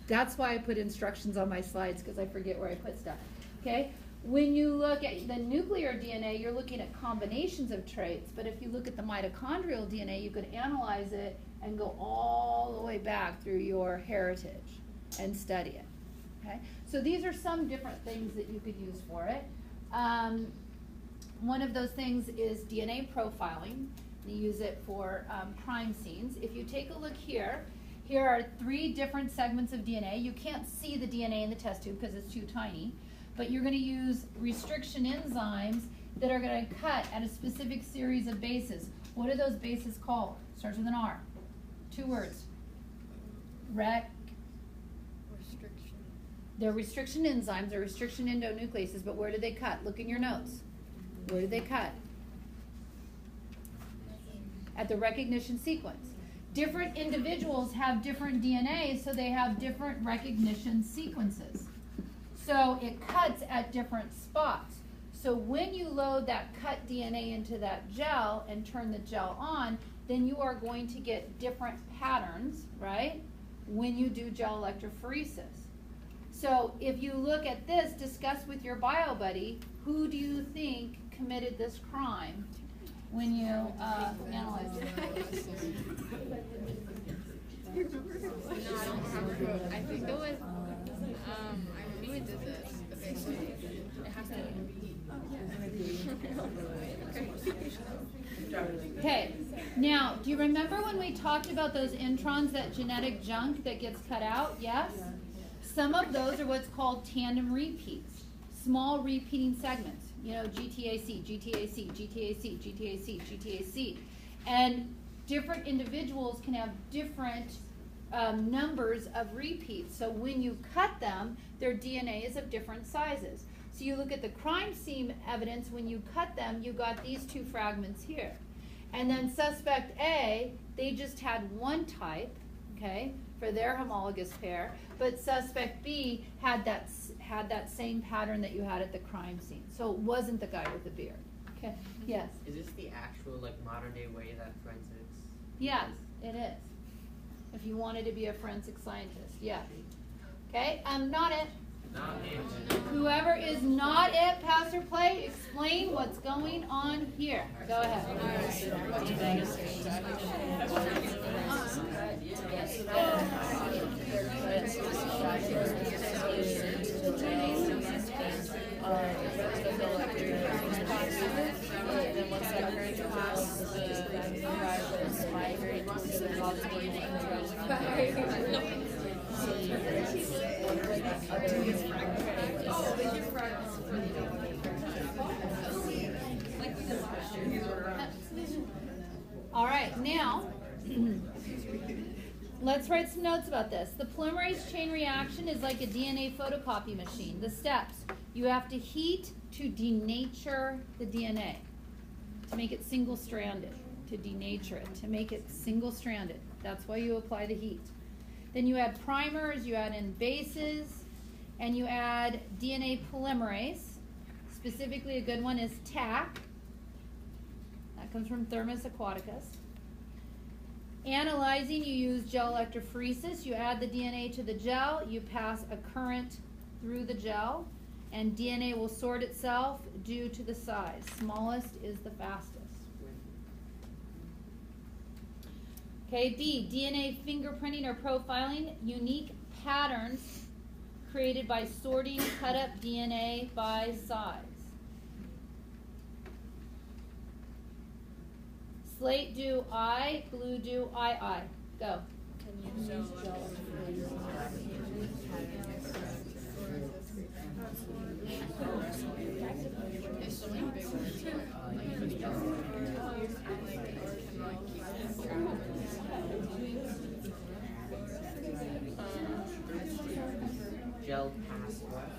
That's why I put instructions on my slides, because I forget where I put stuff. Okay? When you look at the nuclear DNA, you're looking at combinations of traits, but if you look at the mitochondrial DNA, you could analyze it and go all the way back through your heritage and study it. Okay? So these are some different things that you could use for it. One of those things is DNA profiling. You use it for crime scenes. If you take a look here, here are 3 different segments of DNA. You can't see the DNA in the test tube because it's too tiny. But you're going to use restriction enzymes that are going to cut at a specific series of bases. What are those bases called? Starts with an R. 2 words. Restriction. They're restriction enzymes. They're restriction endonucleases. But where do they cut? Look in your notes. Where do they cut? at the recognition sequence. Different individuals have different DNA, so they have different recognition sequences. So it cuts at different spots. So when you load that cut DNA into that gel and turn the gel on, then you are going to get different patterns, right, when you do gel electrophoresis. So if you look at this, discuss with your bio buddy, who do you think committed this crime when you analyze it? No, I don't have a quote. I think it was, I think we did this, but they say it has to be. Okay, now, do you remember when we talked about those introns, that genetic junk that gets cut out? Yes? Some of those are what's called tandem repeats, small repeating segments. You know, GTAC, GTAC, GTAC, GTAC, GTAC. And different individuals can have different numbers of repeats. So when you cut them, their DNA is of different sizes. So you look at the crime scene evidence, when you cut them, you got these two fragments here. And then suspect A, they just had one type, okay, for their homologous pair, but suspect B had that same pattern that you had at the crime scene. So it wasn't the guy with the beard. Okay, yes? Is this the actual, like, modern day way that forensics? Yes, it is. If you wanted to be a forensic scientist, yes. Okay, not it. Not it. Whoever is not it, pass or play, explain what's going on here. Go ahead. All right, now let's write some notes about this. The polymerase chain reaction is like a DNA photocopy machine. The steps: you have to heat to denature the DNA, to make it single-stranded, to denature it, to make it single-stranded. That's why you apply the heat. Then you add primers, you add in bases, and you add DNA polymerase. Specifically, a good one is TAC. That comes from Thermus aquaticus. Analyzing, you use gel electrophoresis. You add the DNA to the gel, you pass a current through the gel, and DNA will sort itself due to the size. Smallest is the fastest. Okay, B, DNA fingerprinting or profiling, unique patterns created by sorting cut up DNA by size. Slate do I, glue do I. Go. Can you show Gel pass what?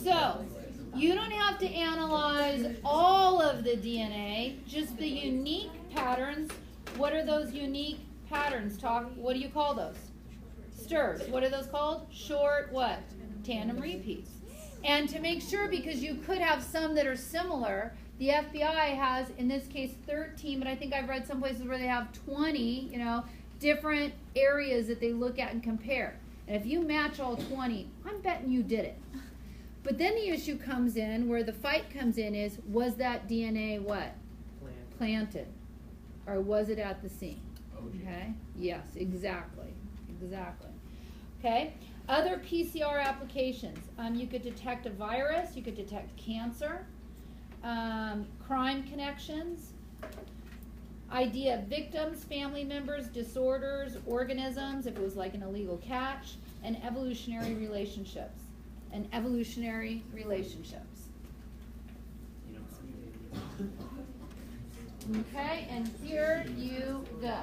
So, you don't have to analyze all of the DNA, just the unique patterns. What are those unique patterns? What do you call those? Stirs. What are those called? Short what? Tandem repeats. And to make sure, because you could have some that are similar, the FBI has, in this case, 13, but I think I've read some places where they have 20, different areas that they look at and compare. And if you match all 20, I'm betting you did it. But then the issue comes in, where the fight comes in, is, was that DNA what? Planted. Or was it at the scene? Okay? Yes, exactly. Exactly. Okay? Other PCR applications. You could detect a virus. You could detect cancer. Crime connections. ID of victims, family members, disorders, organisms, if it was like an illegal catch, and evolutionary relationships. Okay, and here you go.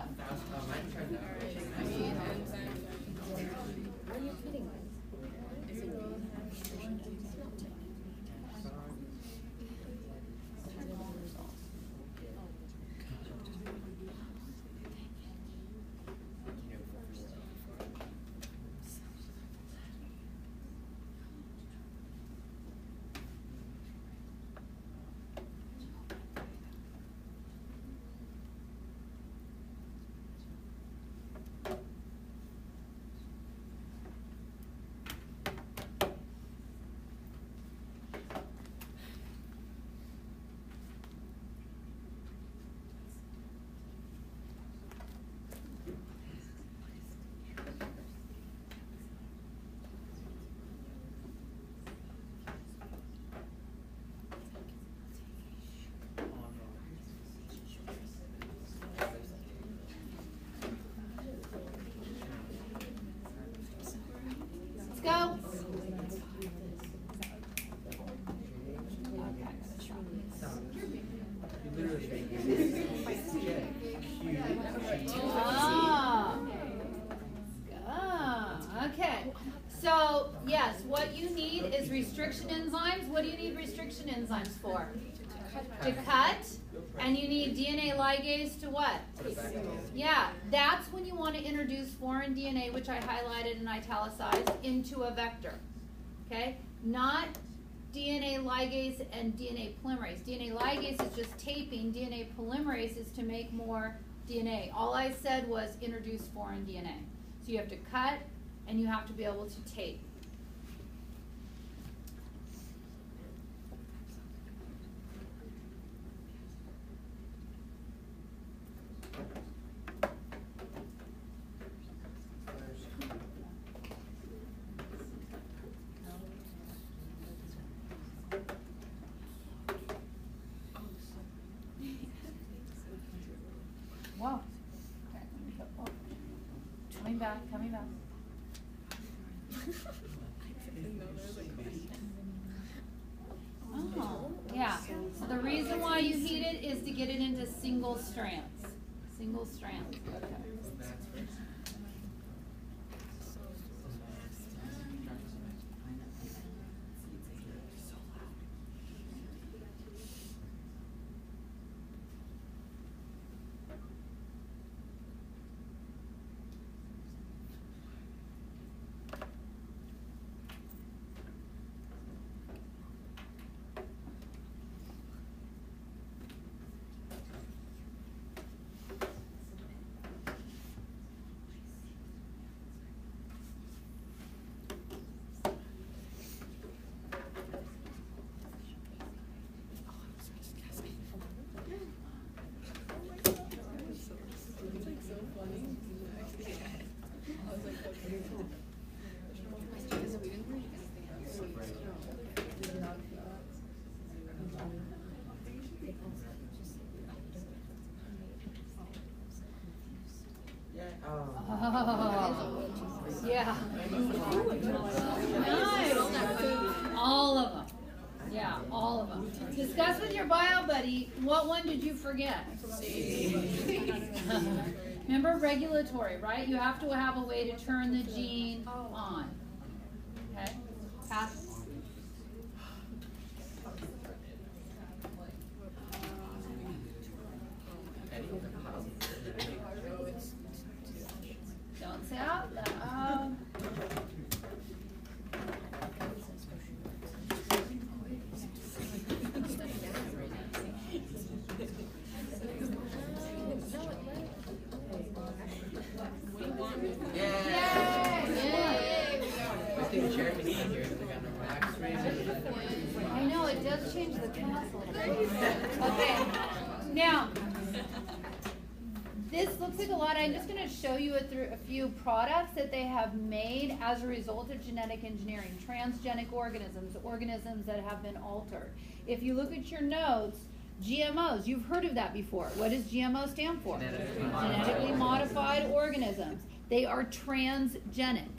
So, yes, what you need is restriction enzymes. What do you need restriction enzymes for? To cut. And you need DNA ligase to what? Yeah, that's when you want to introduce foreign DNA, which I highlighted and italicized, into a vector. Okay? Not DNA ligase and DNA polymerase. DNA ligase is just taping. DNA polymerase is to make more DNA. All I said was introduce foreign DNA. So you have to cut and you have to be able to tape. Whoa. Okay, coming back, coming back. Oh, yeah. So the reason why you heat it is to get it into single strands. Single strands. Okay. Oh, yeah. Nice. All of them. Yeah, all of them. Discuss with your bio buddy, what one did you forget? Remember regulatory, right? You have to have a way to turn the gene on. Okay? Pass. Don't say out loud. I know, it does change the class a little bit. Okay, now, this looks like a lot. I'm just going to show you a few products that they have made as a result of genetic engineering. Transgenic organisms, organisms that have been altered. If you look at your notes, GMOs, you've heard of that before. What does GMO stand for? Genetically modified organisms. They are transgenic.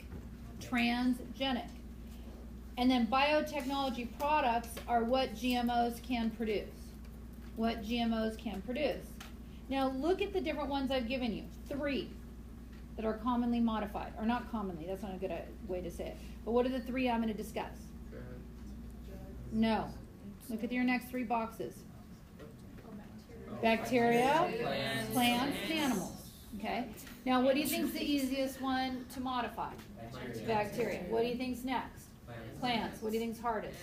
Transgenic. And then biotechnology products are what GMOs can produce. What GMOs can produce. Now look at the different ones I've given you. 3 that are commonly modified. Or not commonly, that's not a good way to say it. But what are the 3 I'm going to discuss? No. Look at your next 3 boxes. Bacteria, plants, and animals. Okay? Now what do you think is the easiest one to modify? Bacteria. What do you think's next? Plants. What do you think's hardest?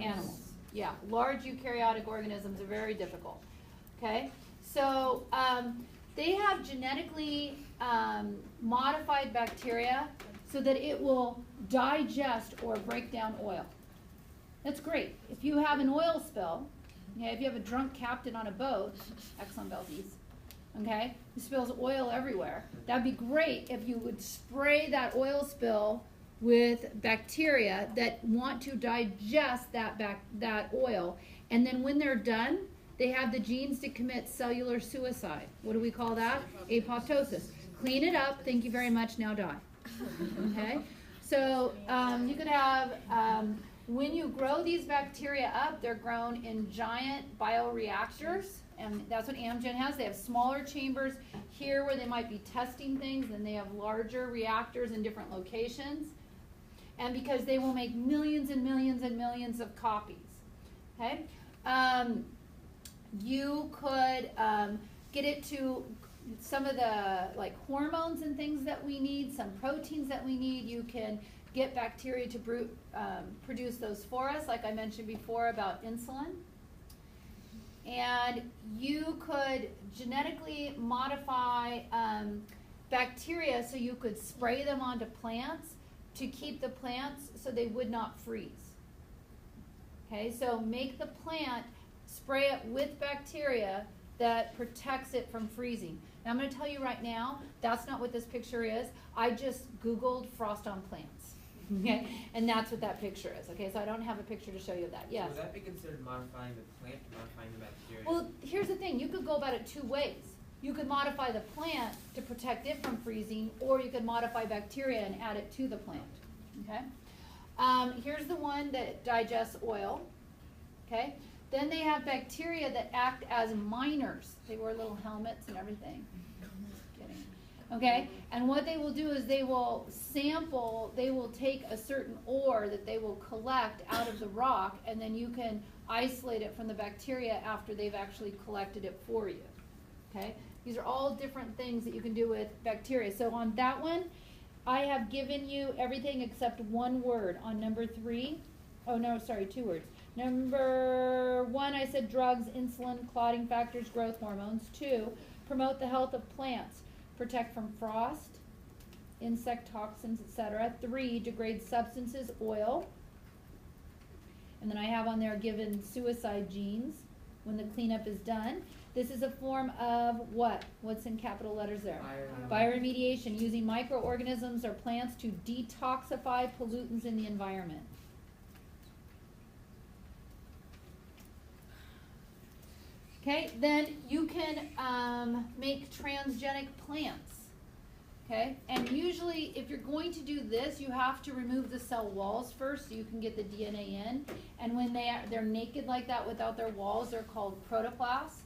Animals. Yeah. Large eukaryotic organisms are very difficult. Okay? So they have genetically modified bacteria so that it will digest or break down oil. That's great. If you have an oil spill, okay, if you have a drunk captain on a boat, Exxon Valdez, okay, who spills oil everywhere, that'd be great if you would spray that oil spill with bacteria that want to digest that oil, and then when they're done, they have the genes to commit cellular suicide. What do we call that? Apoptosis. Clean it up, thank you very much, now die. Okay? So you could have, when you grow these bacteria up, they're grown in giant bioreactors, and that's what Amgen has. They have smaller chambers here where they might be testing things, and they have larger reactors in different locations. and because they will make millions and millions and millions of copies. Okay, you could get it to some of the like hormones and things that we need, some proteins that we need. You can get bacteria to produce those for us, like I mentioned before about insulin. And you could genetically modify bacteria so you could spray them onto plants to keep the plants so they would not freeze. Okay, so make the plant, spray it with bacteria that protects it from freezing. Now I'm going to tell you right now, that's not what this picture is. I just Googled frost on plants. Okay, and that's what that picture is. Okay, so I don't have a picture to show you of that. Yes. Would that be considered modifying the plant, modifying the bacteria? Well, here's the thing. You could go about it two ways. You could modify the plant to protect it from freezing, or you could modify bacteria and add it to the plant. Okay. Here's the one that digests oil. Okay. Then they have bacteria that act as miners. They wear little helmets and everything. Kidding. Okay, and what they will do is they will sample, they will take a certain ore that they will collect out of the rock, and then you can isolate it from the bacteria after they've actually collected it for you. Okay, these are all different things that you can do with bacteria. So on that one, I have given you everything except one word on number 3. Oh no, sorry, 2 words. Number 1, I said drugs, insulin, clotting factors, growth hormones. 2, promote the health of plants, protect from frost, insect toxins, etc. 3, degrade substances, oil. And then I have on there given suicide genes when the cleanup is done. This is a form of what? What's in capital letters there? Bioremediation, using microorganisms or plants to detoxify pollutants in the environment. Okay, then you can make transgenic plants. Okay, and usually if you're going to do this, you have to remove the cell walls first so you can get the DNA in. And when they're naked like that without their walls, they're called protoplasts.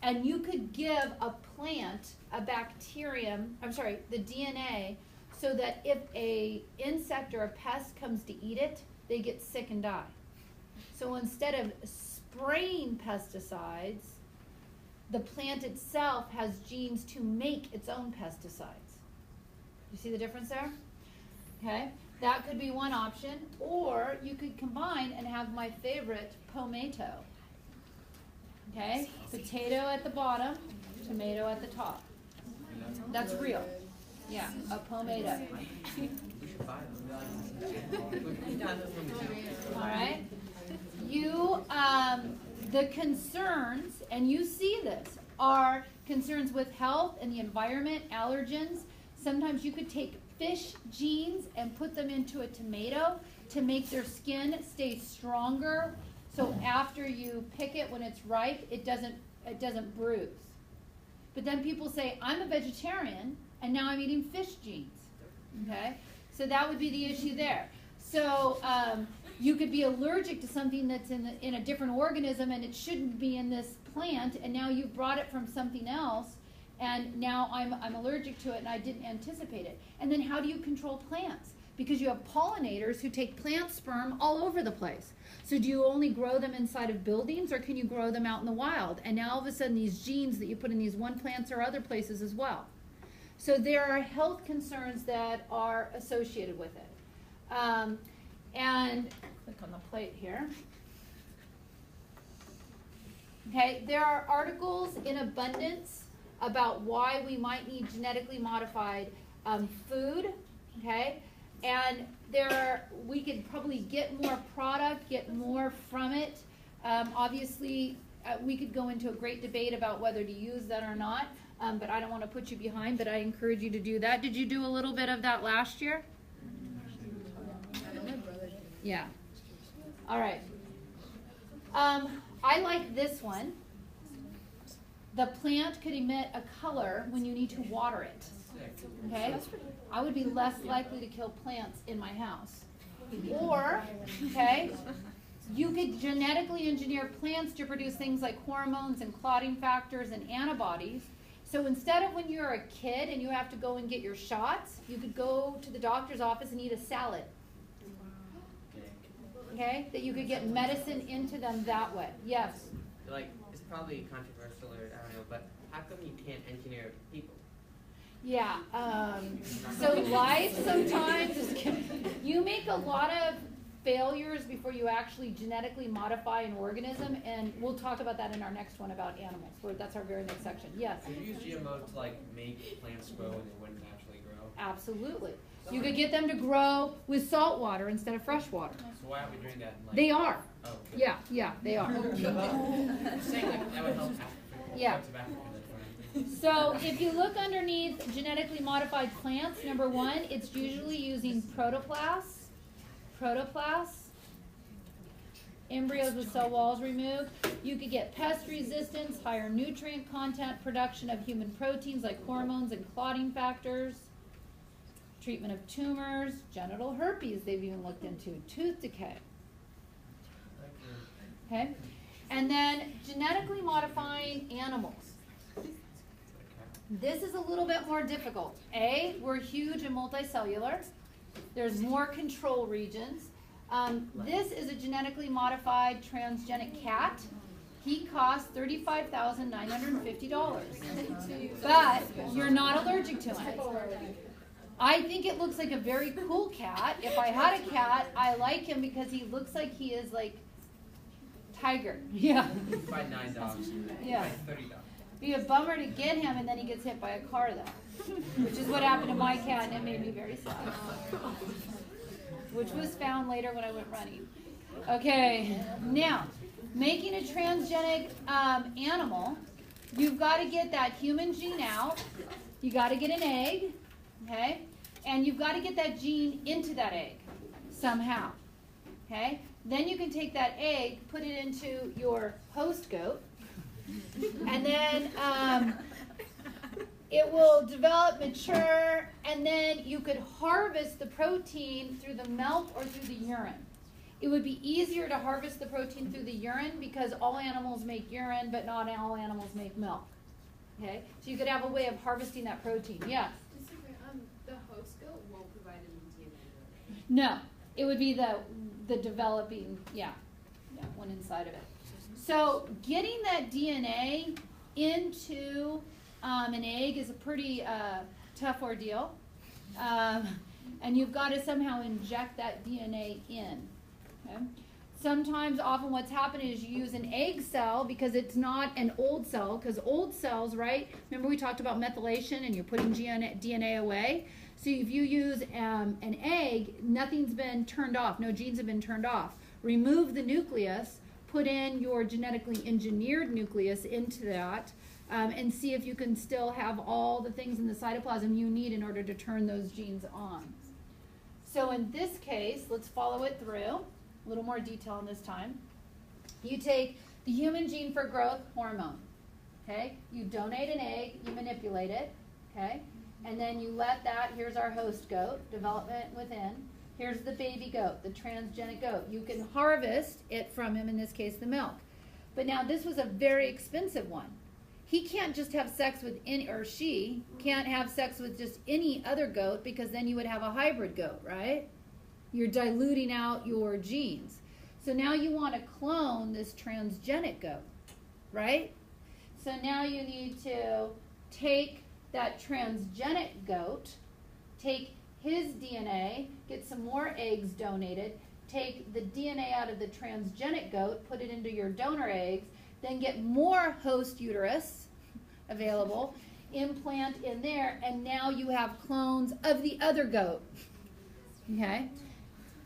And you could give a plant a bacterium, the DNA, so that if a insect or a pest comes to eat it, they get sick and die. So instead of spraying pesticides, the plant itself has genes to make its own pesticides. You see the difference there? Okay, that could be one option. Or you could combine and have my favorite, pomato. Okay, potato at the bottom, tomato at the top. That's real. Yeah, a pomato. All right. You, the concerns, and you see this, are concerns with health and the environment, allergens. Sometimes you could take fish genes and put them into a tomato to make their skin stay stronger. So after you pick it when it's ripe, it doesn't bruise. But then people say, I'm a vegetarian and now I'm eating fish genes. Okay? So that would be the issue there. So you could be allergic to something that's in a different organism and it shouldn't be in this plant, and now you've brought it from something else, and now I'm allergic to it and I didn't anticipate it. And then how do you control plants? Because you have pollinators who take plant sperm all over the place. So do you only grow them inside of buildings, or can you grow them out in the wild? And now all of a sudden these genes that you put in these one plants are other places as well. So there are health concerns that are associated with it. And click on the plate here. Okay, there are articles in abundance about why we might need genetically modified food. Okay, and we could probably get more product, get more from it. Obviously, we could go into a great debate about whether to use that or not, but I don't want to put you behind, but I encourage you to do that. Did you do a little bit of that last year? Yeah. All right. I like this one. The plant could emit a color when you need to water it. Okay? I would be less likely to kill plants in my house. Or, okay, you could genetically engineer plants to produce things like hormones and clotting factors and antibodies. So instead of when you're a kid and you have to go and get your shots, you could go to the doctor's office and eat a salad. Okay, that you could get medicine into them that way. Yes. Like, it's probably controversial or I don't know, but how come you can't engineer people? Yeah. So life sometimes is, you make a lot of failures before you actually genetically modify an organism, and we'll talk about that in our next one about animals. That's our very next section. Yes. Could you use GMO to like make plants grow and they wouldn't naturally grow? Absolutely. You could get them to grow with salt water instead of fresh water. So why are we doing that? In, like, They are. Oh, okay. Yeah, they are. I'm saying like that would help Africa. Yeah. Parts of Africa, that's fine. So if you look underneath genetically modified plants, number one, it's usually using protoplasts, embryos with cell walls removed. You could get pest resistance, higher nutrient content, production of human proteins like hormones and clotting factors, treatment of tumors, genital herpes they've even looked into, tooth decay. Okay? And then genetically modifying animals. This is a little bit more difficult. We're huge and multicellular. There's more control regions. This is a genetically modified transgenic cat. He costs $35,950. But you're not allergic to him. I think it looks like a very cool cat. If I had a cat, I like him because he looks like he is like tiger. Yeah. You buy 9 dogs. Yeah. You buy 30 dogs. Be a bummer to get him, and then he gets hit by a car, though, which is what happened to my cat, and it made me very sad. Which was found later when I went running. Okay, now making a transgenic animal, you've got to get that human gene out. You got to get an egg, okay, and you've got to get that gene into that egg somehow. Okay, then you can take that egg, put it into your host goat. And then it will develop, mature, and then you could harvest the protein through the milk or through the urine. It would be easier to harvest the protein through the urine because all animals make urine, but not all animals make milk. Okay? So you could have a way of harvesting that protein. Yeah? Just a quick, the host goat won't provide any DNA. No. It would be the developing, one inside of it. So getting that DNA into an egg is a pretty tough ordeal. And you've got to somehow inject that DNA in. Okay? Sometimes, often what's happening is you use an egg cell because it's not an old cell, because old cells, right? Remember we talked about methylation and you're putting DNA away? So if you use an egg, nothing's been turned off, no genes have been turned off. Remove the nucleus, put in your genetically engineered nucleus into that, and see if you can still have all the things in the cytoplasm you need in order to turn those genes on. So in this case, let's follow it through. A little more detail in this time. You take the human gene for growth hormone, okay? You donate an egg, you manipulate it, okay? And then you let that, here's our host goat, development within. Here's the baby goat, the transgenic goat. You can harvest it from him, in this case, the milk. But now this was a very expensive one. He can't just have sex with any, or she can't have sex with just any other goat because then you would have a hybrid goat, right? You're diluting out your genes. So now you want to clone this transgenic goat, right? So now you need to take that transgenic goat, take his DNA, get some more eggs donated, take the DNA out of the transgenic goat, put it into your donor eggs, then get more host uterus available, implant in there, and now you have clones of the other goat. Okay?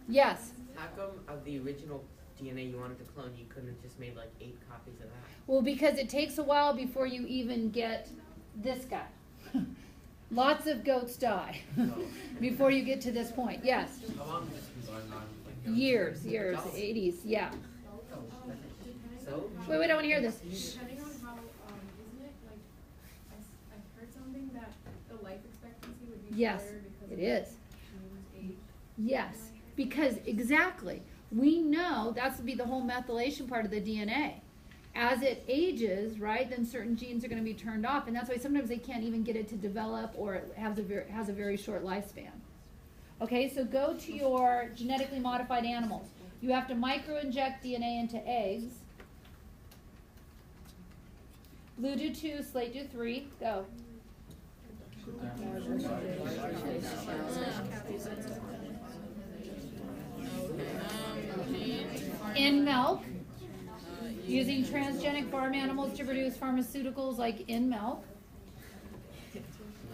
Yes? How come of the original DNA you wanted to clone, you couldn't have just made like 8 copies of that? Well, because it takes a while before you even get this guy. Lots of goats die before you get to this point. Yes? How long has this been going on? Like, Years, 80s, yeah. So? Wait, I don't want to hear this. Depending on how, isn't it like, I've heard something that the life expectancy would be Yes, higher because it of is. the age? Yes, because exactly. We know that's to be the whole methylation part of the DNA. As it ages, right, then certain genes are going to be turned off, and that's why sometimes they can't even get it to develop, or it has a very short lifespan. Okay, so go to your genetically modified animals. You have to microinject DNA into eggs. Lou do 2, Slate do 3. Go. In milk, using transgenic farm animals to produce pharmaceuticals like in milk.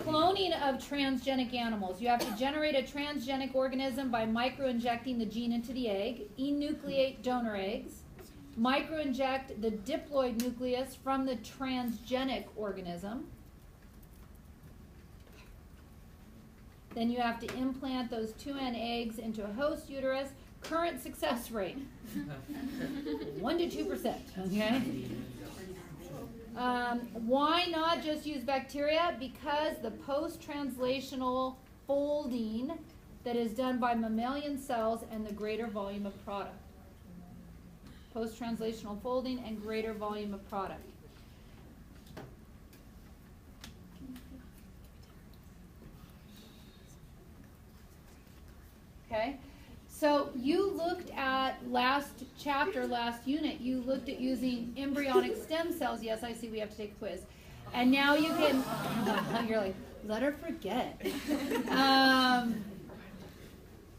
Cloning of transgenic animals. You have to generate a transgenic organism by microinjecting the gene into the egg, enucleate donor eggs, microinject the diploid nucleus from the transgenic organism. Then you have to implant those 2N eggs into a host uterus. Current success rate, 1 to 2%, okay? Why not just use bacteria? Because the post-translational folding that is done by mammalian cells and the greater volume of product. Post-translational folding and greater volume of product. Okay, so you looked at last chapter, last unit, you looked at using embryonic stem cells. Yes, I see we have to take a quiz. And now you can, you're like, let her forget.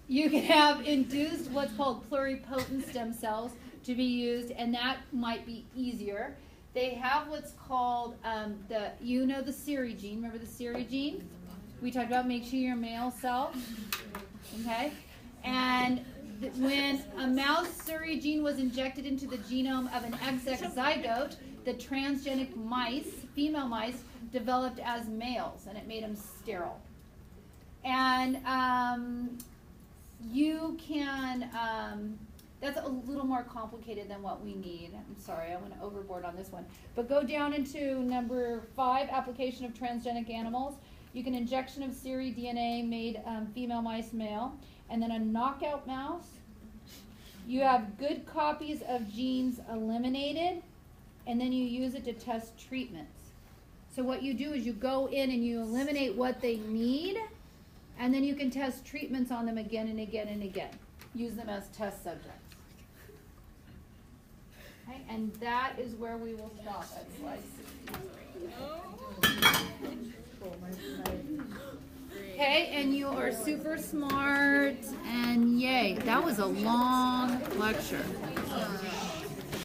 You can have induced what's called pluripotent stem cells to be used, and that might be easier. They have what's called the Siri gene. Remember the Siri gene? We talked about make sure you're a male cell. Okay? And when a mouse Siri gene was injected into the genome of an XX zygote, the transgenic mice, female mice, developed as males, and it made them sterile. And you can, that's a little more complicated than what we need. I'm sorry, I went overboard on this one. But go down into number 5, application of transgenic animals. You can injection of Siri DNA made female mice male, and then a knockout mouse. You have good copies of genes eliminated, and then you use it to test treatments. So what you do is you go in and you eliminate what they need, and then you can test treatments on them again and again and again. Use them as test subjects. Okay, and that is where we will stop at slide 63. Okay, and you are super smart, and yay, that was a long lecture.